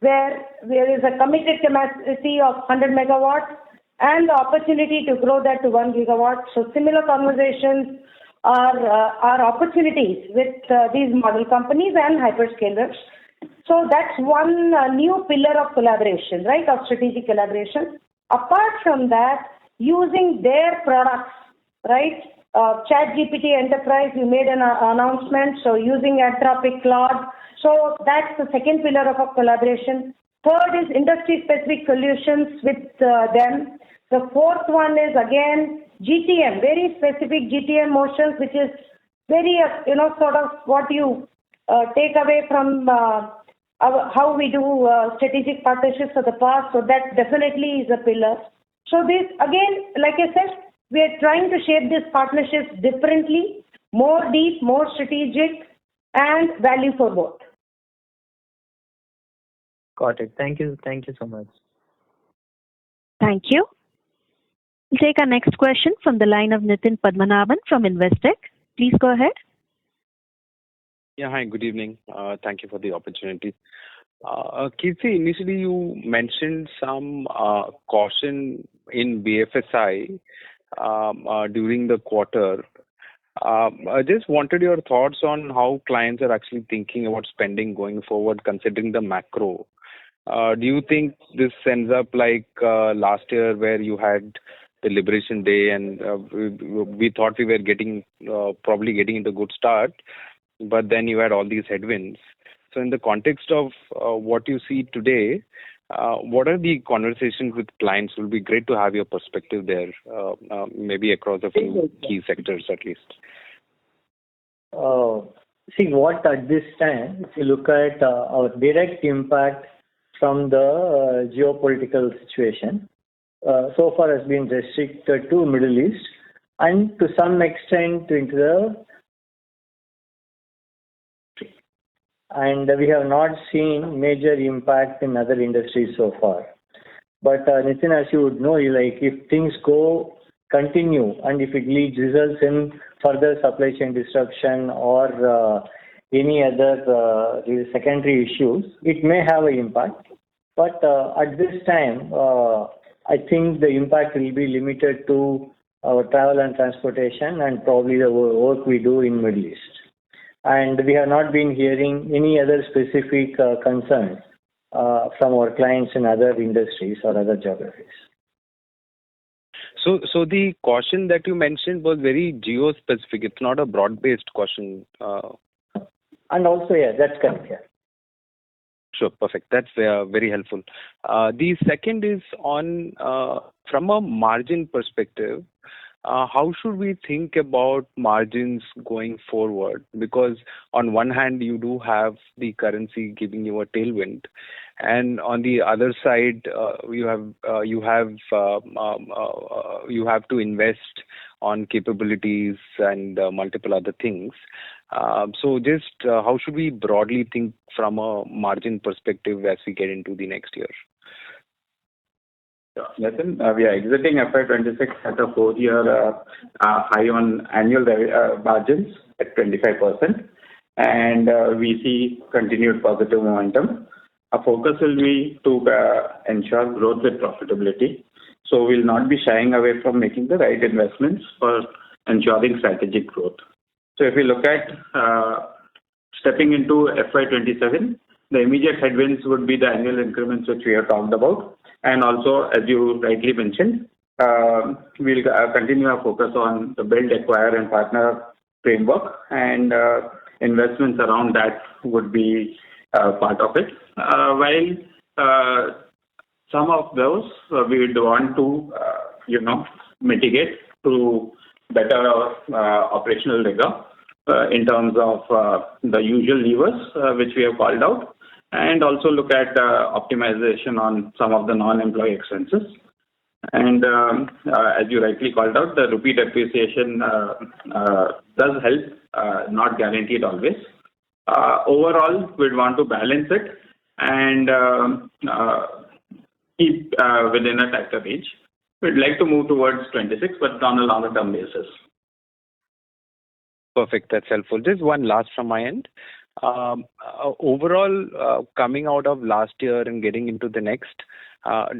where there is a committed capacity of 100 megawatts and the opportunity to grow that to 1 gigawatt. So similar conversations are opportunities with these model companies and hyperscalers. So that's one new pillar of collaboration, right, of strategic collaboration. Apart from that, using their products, right, ChatGPT Enterprise, we made an announcement, so using Anthropic Claude. So that's the second pillar of our collaboration. Third is industry-specific solutions with them. The fourth one is, again, GTM, very specific GTM motions, which is very, sort of what you take away from how we do strategic partnerships of the past. So that definitely is a pillar. So this, again, like I said, we are trying to shape these partnerships differently, more deep, more strategic, and value for both. Got it. Thank you. Thank you so much. Thank you. We'll take our next question from the line of Nitin Padmanabhan from Investec. Please go ahead. Yeah, hi, good evening. Thank you for the opportunity. Kirti, initially you mentioned some caution in BFSI during the quarter. I just wanted your thoughts on how clients are actually thinking about spending going forward, considering the macro. Do you think this ends up like last year where you had the Liberation Day and we thought we were probably getting into a good start, but then you had all these headwinds. So in the context of what you see today, what are the conversations with clients? It will be great to have your perspective there, maybe across a few key sectors at least. See, what at this time, if you look at our direct impact from the geopolitical situation, so far has been restricted to Middle East and to some extent into the, and we have not seen major impact in other industries so far. But Nitin, as you would know, like if things continue and if it results in further supply chain disruption or any other secondary issues, it may have an impact. But at this time, I think the impact will be limited to our travel and transportation and probably the work we do in Middle East. And we have not been hearing any other specific concerns from our clients in other industries or other geographies. So the caution that you mentioned was very geo-specific. It's not a broad-based caution. And also, yeah, that's correct. Yeah. Sure, perfect. That's very helpful. The second is on from a margin perspective. How should we think about margins going forward? Because on one hand, you do have the currency giving you a tailwind, and on the other side, you have to invest on capabilities and multiple other things. So just how should we broadly think from a margin perspective as we get into the next year? Nitin, we are exiting FY26 at a 4-year high on annual margins at 25%, and we see continued positive momentum. Our focus will be to ensure growth with profitability. So we'll not be shying away from making the right investments for ensuring strategic growth. So if we look at stepping into FY27, the immediate headwinds would be the annual increments which we have talked about. And also, as you rightly mentioned, we'll continue our focus on the build, acquire, and partner framework, and investments around that would be part of it. While some of those we would want to, mitigate through better operational rigor in terms of the usual levers which we have called out, and also look at optimization on some of the non-employee expenses. And as you rightly called out, the rupee depreciation does help, not guaranteed always. Overall, we'd want to balance it and keep within a tighter range. We'd like to move towards 26, but on a longer term basis. Perfect. That's helpful. Just one last from my end. Overall, coming out of last year and getting into the next,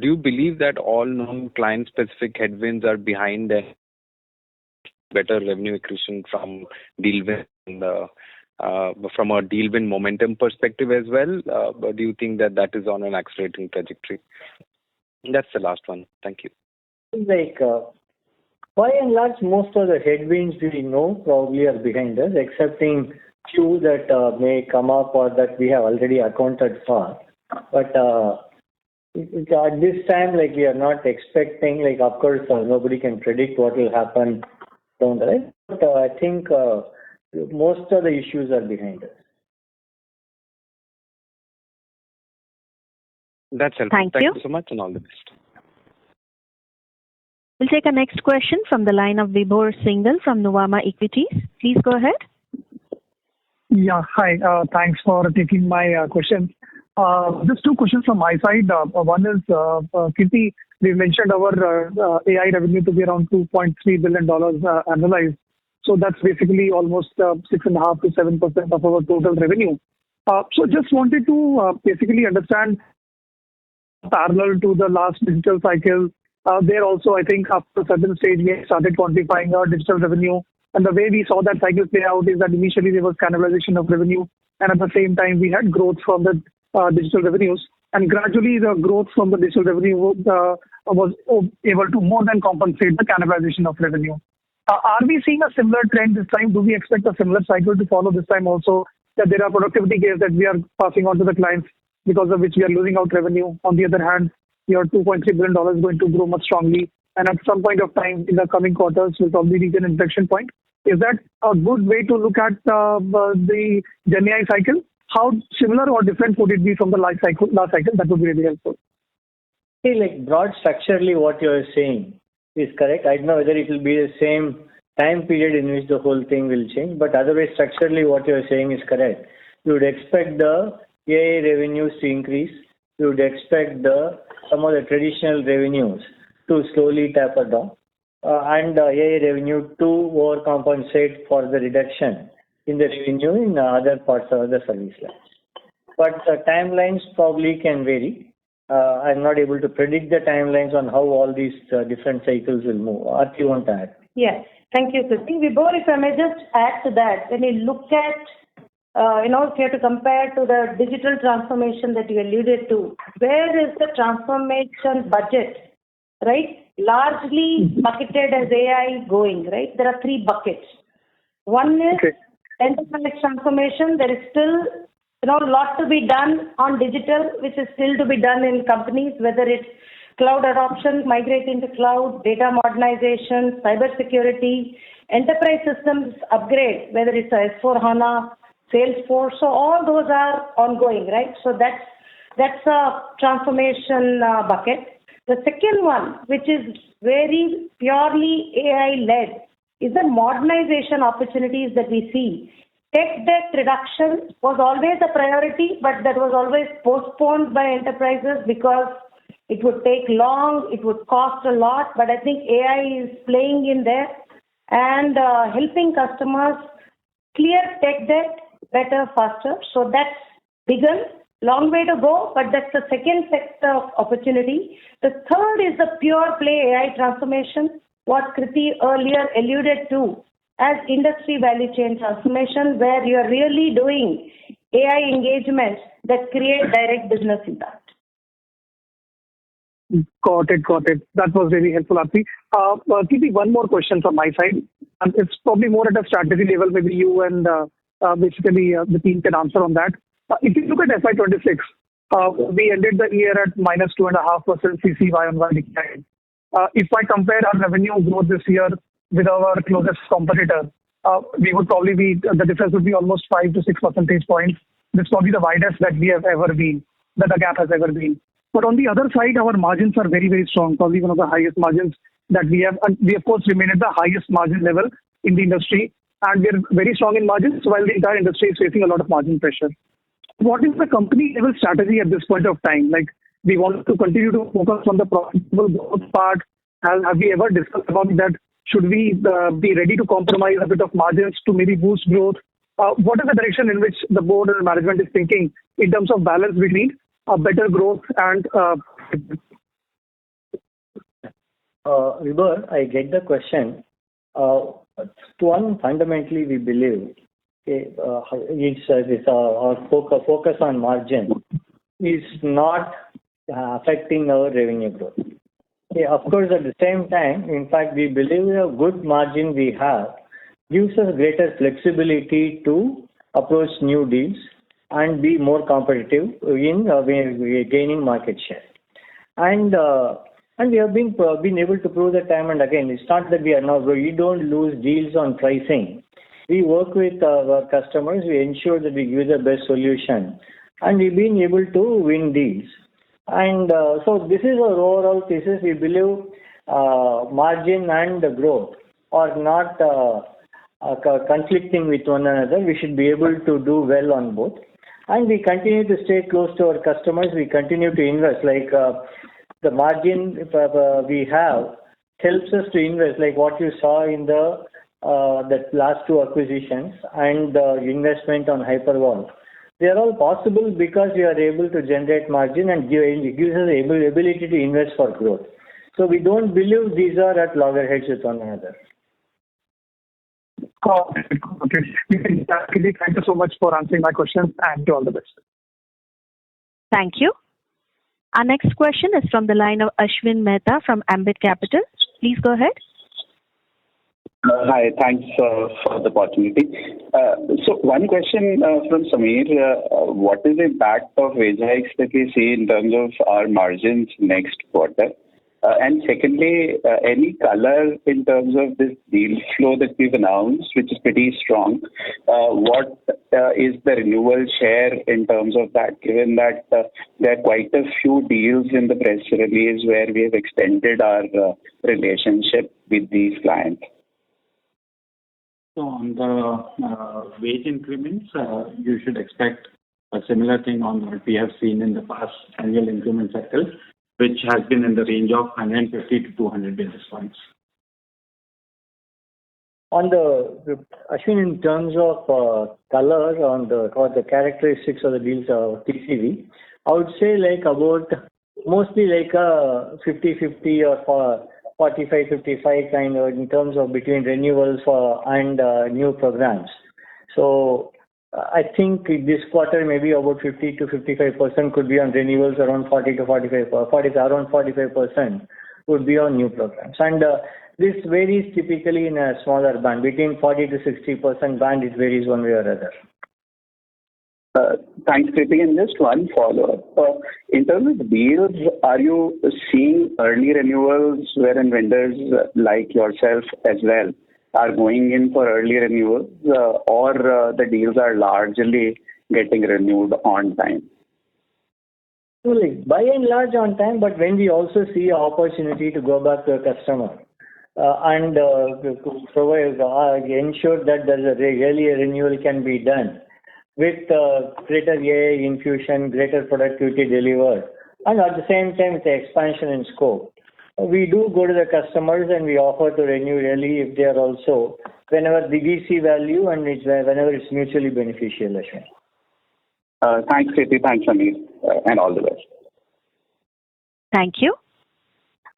do you believe that all known client-specific headwinds are behind and better revenue accretion from deal win, from a deal win momentum perspective as well? But do you think that is on an accelerating trajectory? That's the last one. Thank you. By and large, most of the headwinds we know probably are behind us, excepting few that may come up or that we have already accounted for. But at this time, we are not expecting, of course, nobody can predict what will happen down the line. But I think most of the issues are behind us. That's helpful. Thank you so much, and all the best. We'll take a next question from the line of Vibhor Singhal from Nuvama Equities. Please go ahead. Yeah, hi. Thanks for taking my question. Just two questions from my side. One is, Kirti, we mentioned our AI revenue to be around $2.3 billion annualized. So that's basically almost 6.5 to 7% of our total revenue. So just wanted to basically understand, parallel to the last digital cycle, there also, I think, after a certain stage, we started quantifying our digital revenue. And the way we saw that cycle play out is that initially there was cannibalization of revenue. And at the same time, we had growth from the digital revenues. and gradually the growth from the digital revenue was able to more than compensate the cannibalization of revenue. Are we seeing a similar trend this time? Do we expect a similar cycle to follow this time also, that there are productivity gains that we are passing on to the clients because of which we are losing out revenue? On the other hand, your $2.3 billion is going to grow much strongly, and at some point of time in the coming quarters will probably reach an inflection point. Is that a good way to look at the GenAI cycle? How similar or different would it be from the last cycle? That would be really helpful. See, like broad structurally what you are saying is correct. I don't know whether it will be the same time period in which the whole thing will change, but otherwise structurally what you are saying is correct. You would expect the AI revenues to increase. You would expect some of the traditional revenues to slowly taper down, and AI revenue to overcompensate for the reduction in the revenue in other parts of the service lines. But the timelines probably can vary. I'm not able to predict the timelines on how all these different cycles will move. Aarti, you want to add? Yes. Thank you, Krithi. Vibhor, if I may just add to that, when you look at, if you have to compare to the digital transformation that you alluded to, where is the transformation budget, right? Largely bucketed as AI going, right? There are three buckets. One is enterprise transformation. There is still a lot to be done on digital, which is still to be done in companies, whether it's cloud adoption, migrating to cloud, data modernization, cybersecurity, enterprise systems upgrade, whether it's S4HANA, Salesforce. So all those are ongoing, right? So that's a transformation bucket. The second one, which is very purely AI-led, is the modernization opportunities that we see. Tech debt reduction was always a priority, but that was always postponed by enterprises because it would take long, it would cost a lot. But I think AI is playing in there and helping customers clear tech debt better, faster. So that's begun. Long way to go, but that's the second sector of opportunity. The third is the pure play AI transformation, what Krithi earlier alluded to as industry value chain transformation, where you are really doing AI engagements that create direct business impact. Got it. That was really helpful, Aarti. Krithi, one more question from my side, and it's probably more at a strategy level. Maybe you and basically the team can answer on that. If you look at FY26, we ended the year at minus 2.5% CCY on one decline. If I compare our revenue growth this year with our closest competitor, we would probably be, the difference would be almost 5 to 6 percentage points. This is probably the widest that we have ever been, that the gap has ever been. But on the other side, our margins are very, very strong, probably one of the highest margins that we have. And we, of course, remain at the highest margin level in the industry. And we are very strong in margins while the entire industry is facing a lot of margin pressure. What is the company level strategy at this point of time? Like, we want to continue to focus on the profitable growth part. Have we ever discussed about that? Should we be ready to compromise a bit of margins to maybe boost growth? What is the direction in which the board and management is thinking in terms of balance between better growth and Vibhor, I get the question. One, fundamentally, we believe our focus on margin is not affecting our revenue growth. Of course, at the same time, in fact, we believe a good margin we have gives us greater flexibility to approach new deals and be more competitive in gaining market share. And we have been able to prove that time and again. It's not that we don't lose deals on pricing. We work with our customers. We ensure that we give the best solution, and we've been able to win deals. And so this is our overall thesis. We believe margin and growth are not conflicting with one another. We should be able to do well on both. And we continue to stay close to our customers. We continue to invest. Like the margin we have helps us to invest, like what you saw in the last two acquisitions and the investment on Hyperwall. They are all possible because we are able to generate margin and gives us the ability to invest for growth. So we don't believe these are at loggerheads with one another. Okay. Thank you so much for answering my questions, and all the best. Thank you. Our next question is from the line of Ashwin Mehta from Ambit Capital. Please go ahead. Hi, thanks for the opportunity. So one question from Samir. What is the impact of wage hikes that we see in terms of our margins next quarter? And secondly, any color in terms of this deal flow that we've announced, which is pretty strong? What is the renewal share in terms of that, given that there are quite a few deals in the press release where we have extended our relationship with these clients? So on the wage increments, you should expect a similar thing on what we have seen in the past annual increment cycles, which has been in the range of 150 to 200 basis points. On the Ashwin, in terms of color on the characteristics of the deals TCV, I would say like about mostly like a 50-50 or 45-55 kind of in terms of between renewals and new programs. So I think this quarter maybe about 50 to 55% could be on renewals, around 40 to 45, around 45% would be on new programs. And this varies typically in a smaller band, between 40 to 60% band. It varies one way or other. Thanks, Krithi. And just one follow-up. In terms of deals, are you seeing early renewals wherein vendors like yourself as well are going in for early renewals, or the deals are largely getting renewed on time? So like, by and large on time, but when we also see an opportunity to go back to a customer and provide, ensure that there's really a renewal can be done with greater AI infusion, greater productivity delivered, and at the same time with the expansion in scope. We do go to the customers and we offer to renew really if they are also, whenever we see value and whenever it's mutually beneficial. Thanks, Krithi. Thanks, Samir. And all the best. Thank you.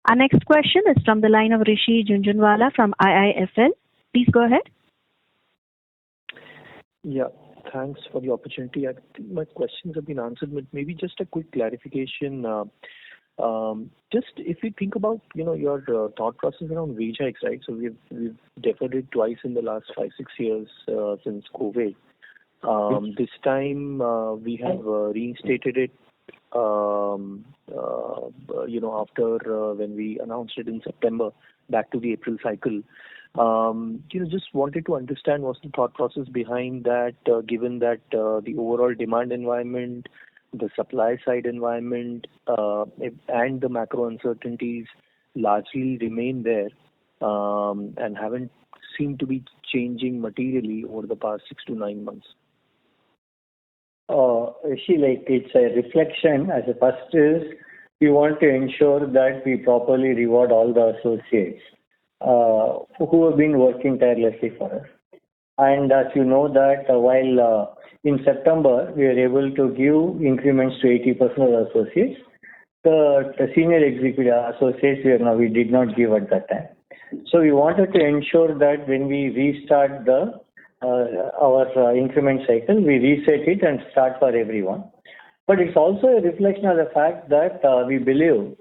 Our next question is from the line of Rishi Jhunjhunwala from IIFL. Please go ahead. Yeah. Thanks for the opportunity. I think my questions have been answered, but maybe just a quick clarification. Just if you think about your thought process around wage hikes, right? So we've deferred it twice in the last 5-6 years since COVID. This time we have reinstated it. After when we announced it in September, back to the April cycle. Just wanted to understand what's the thought process behind that, given that the overall demand environment, the supply side environment, and the macro uncertainties largely remain there and haven't seemed to be changing materially over the past 6 to 9 months. It's a reflection. As a first is, we want to ensure that we properly reward all the associates who have been working tirelessly for us. And as you know that while in September we were able to give increments to 80% of the associates, the senior executive associates we did not give at that time. So we wanted to ensure that when we restart our increment cycle, we reset it and start for everyone. But it's also a reflection of the fact that we believe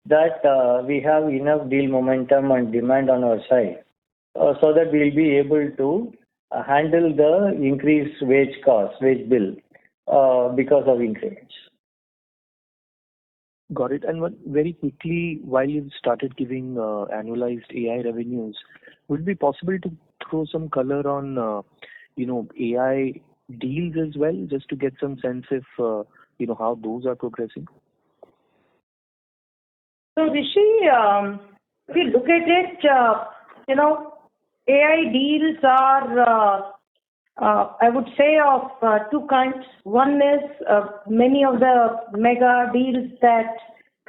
that we have enough deal momentum and demand on our side so that we'll be able to handle the increased wage bill because of increments. Got it. And very quickly, while you've started giving annualized AI revenues, would it be possible to throw some color on AI deals as well, just to get some sense of how those are progressing? So Rishi, if you look at it, AI deals are, I would say, of two kinds. One is many of the mega deals that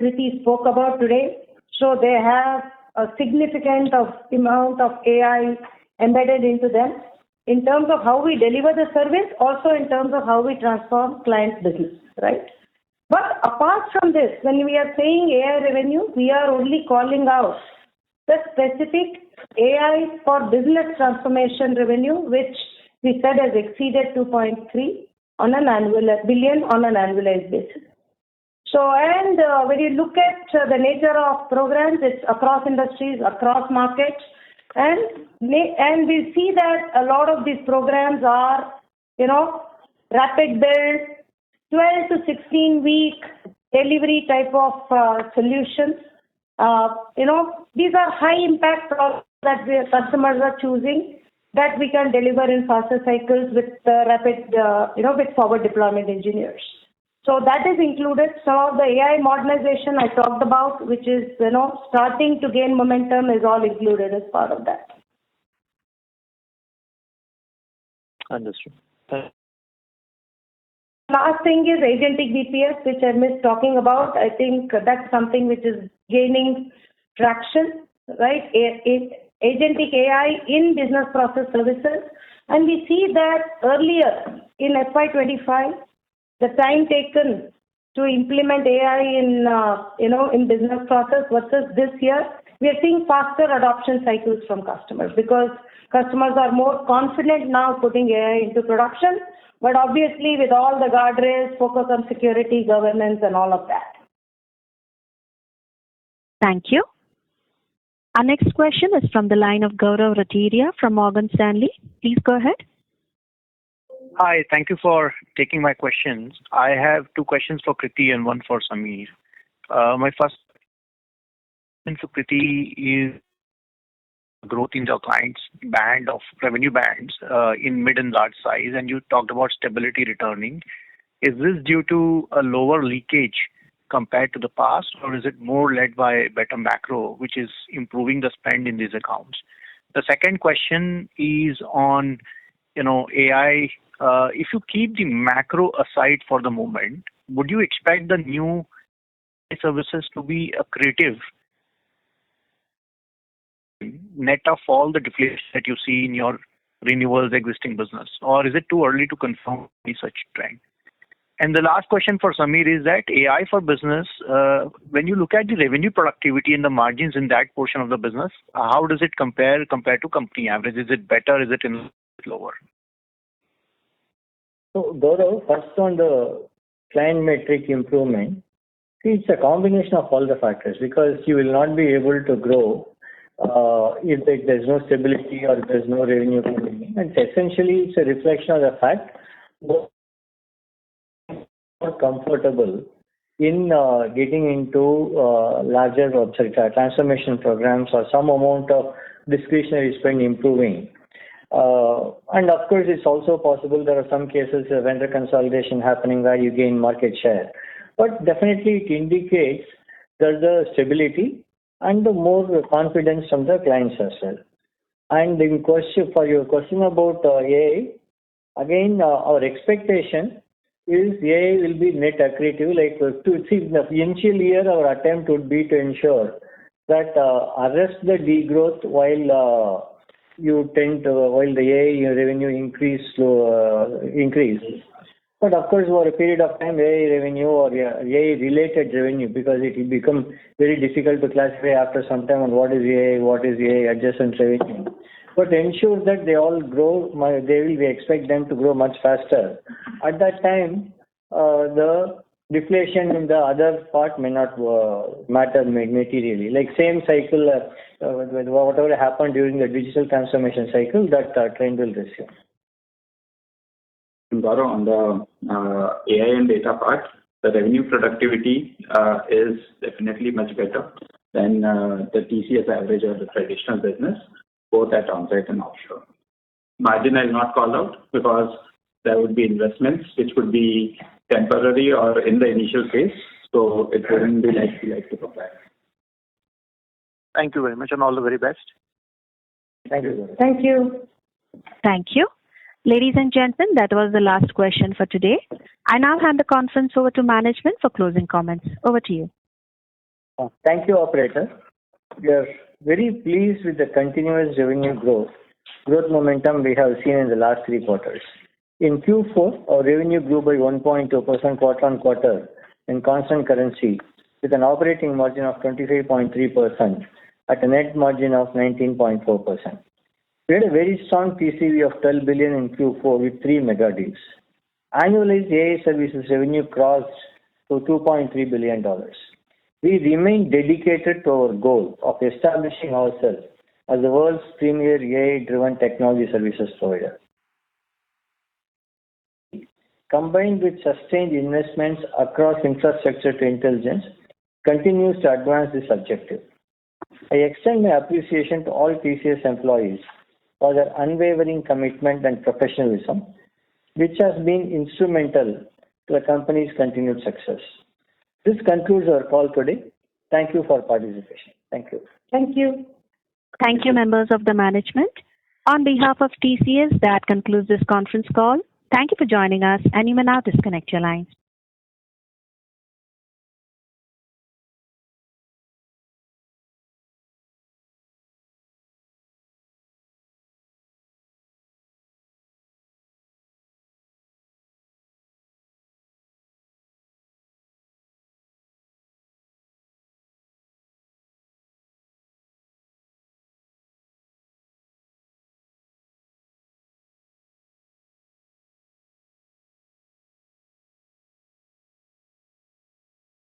Krithi spoke about today. So they have a significant amount of AI embedded into them in terms of how we deliver the service, also in terms of how we transform client business, right? But apart from this, when we are saying AI revenue, we are only calling out the specific AI for business transformation revenue, which we said has exceeded 2.3 billion on an annualized basis. When you look at the nature of programs, it's across industries, across markets, and we see that a lot of these programs are, rapid build, 12 to 16 week delivery type of solutions. These are high impact products that customers are choosing that we can deliver in faster cycles with rapid, with forward deployment engineers. So that is included. Some of the AI modernization I talked about, which is, starting to gain momentum, is all included as part of that. Understood. Last thing is agentic BPS, which I missed talking about. I think that's something which is gaining traction, right? Agentic AI in business process services. And we see that earlier in FY25, the time taken to implement AI in business process versus this year, we are seeing faster adoption cycles from customers because customers are more confident now putting AI into production, but obviously with all the guardrails, focus on security, governance, and all of that. Thank you. Our next question is from the line of Gaurav Rateria from Morgan Stanley. Please go ahead. Hi, thank you for taking my questions. I have two questions for Kriti and one for Samir. My first question for Kriti is growth in the client's band of revenue bands in mid and large size, and you talked about stability returning. Is this due to a lower leakage compared to the past, or is it more led by better macro, which is improving the spend in these accounts? The second question is on, AI. If you keep the macro aside for the moment, would you expect the new services to be accretive net of all the deflation that you see in your renewals existing business, or is it too early to confirm any such trend? And the last question for Samir is that AI for business, when you look at the revenue productivity and the margins in that portion of the business, how does it compare to company average? Is it better? Is it lower? So, Gaurav, first on the client metric improvement, see, it's a combination of all the factors because you will not be able to grow if there's no stability or if there's no revenue coming in. And essentially, it's a reflection of the fact more comfortable in getting into larger transformation programs or some amount of discretionary spend improving. And of course, it's also possible there are some cases of vendor consolidation happening where you gain market share. But definitely it indicates there's a stability and the more confidence from the clients as well. And for your question about AI, again, our expectation is AI will be net accretive. Like to see the initial year, our attempt would be to ensure that arrest the degrowth while the AI revenue increase. But of course, over a period of time, AI revenue or AI-related revenue, because it will become very difficult to classify after some time on what is AI adjacent revenue. But ensure that they all grow, we expect them to grow much faster. At that time, the deflation in the other part may not matter materially. Like same cycle, whatever happened during the digital transformation cycle, that trend will resume. Gaurav, on the AI and data part, the revenue productivity is definitely much better than the TCS average or the traditional business, both at onsite and offshore. Margin is not called out because there would be investments which would be temporary or in the initial phase, so it wouldn't be like to compare. Thank you very much and all the very best. Thank you. Thank you. Thank you. Ladies and gentlemen, that was the last question for today. I now hand the conference over to management for closing comments. Over to you. Thank you, operator. We are very pleased with the continuous revenue growth momentum we have seen in the last 3 quarters. In Q4, our revenue grew by 1.2% quarter-on-quarter in constant currency with an operating margin of 25.3% at a net margin of 19.4%. We had a very strong TCV of 12 billion in Q4 with 3 mega deals. Annualized AI services revenue crossed to $2.3 billion. We remain dedicated to our goal of establishing ourselves as the world's premier AI-driven technology services provider. Combined with sustained investments across infrastructure to intelligence, continues to advance this objective. I extend my appreciation to all TCS employees for their unwavering commitment and professionalism, which has been instrumental to the company's continued success. This concludes our call today. Thank you for participation. Thank you. Thank you. Thank you, members of the management. On behalf of TCS, that concludes this conference call. Thank you for joining us, and you may now disconnect your lines.